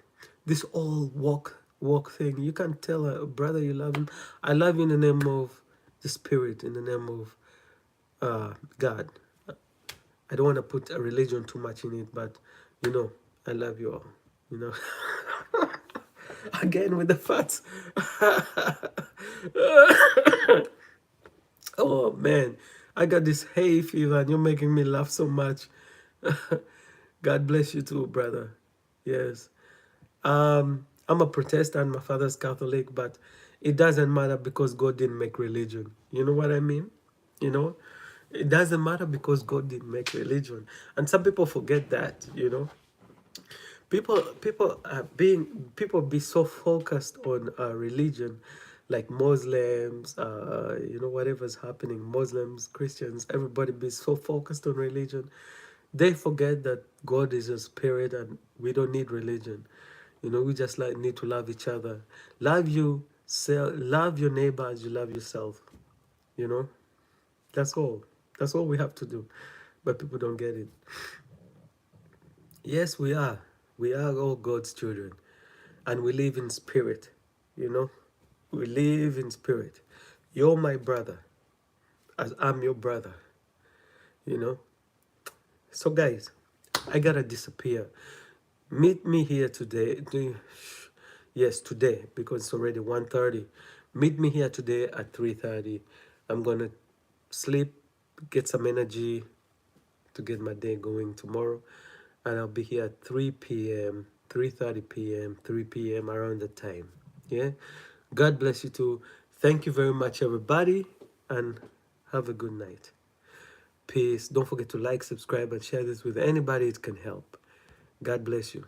this all walk thing. You can tell a brother you love him. I love you in the name of the Spirit, in the name of God. I don't want to put a religion too much in it, but I love you all. You know, again with the facts. Oh man, I got this hay fever and you're making me laugh so much. God bless you too, brother. Yes. I'm a Protestant, my father's Catholic, but it doesn't matter because God didn't make religion. You know what I mean? You know? It doesn't matter because God didn't make religion. And some people forget that. People be so focused on religion, like Muslims, whatever's happening, Muslims, Christians, everybody be so focused on religion. They forget that God is a spirit and we don't need religion. We just like need to love each other. Love your neighbor as you love yourself. You know? That's all. That's all we have to do. But people don't get it. Yes, we are. We are all God's children. And we live in spirit. You know? We live in spirit. You're my brother, as I'm your brother. You know? So, guys, I gotta disappear. Meet me here today. Yes, today, because it's already 1:30. Meet me here today at 3:30. I'm gonna sleep, get some energy to get my day going tomorrow. And I'll be here at 3 p.m., 3:30 p.m., 3 p.m. around the time. Yeah? God bless you too. Thank you very much, everybody, and have a good night. Peace. Don't forget to like, subscribe, and share this with anybody it can help. God bless you.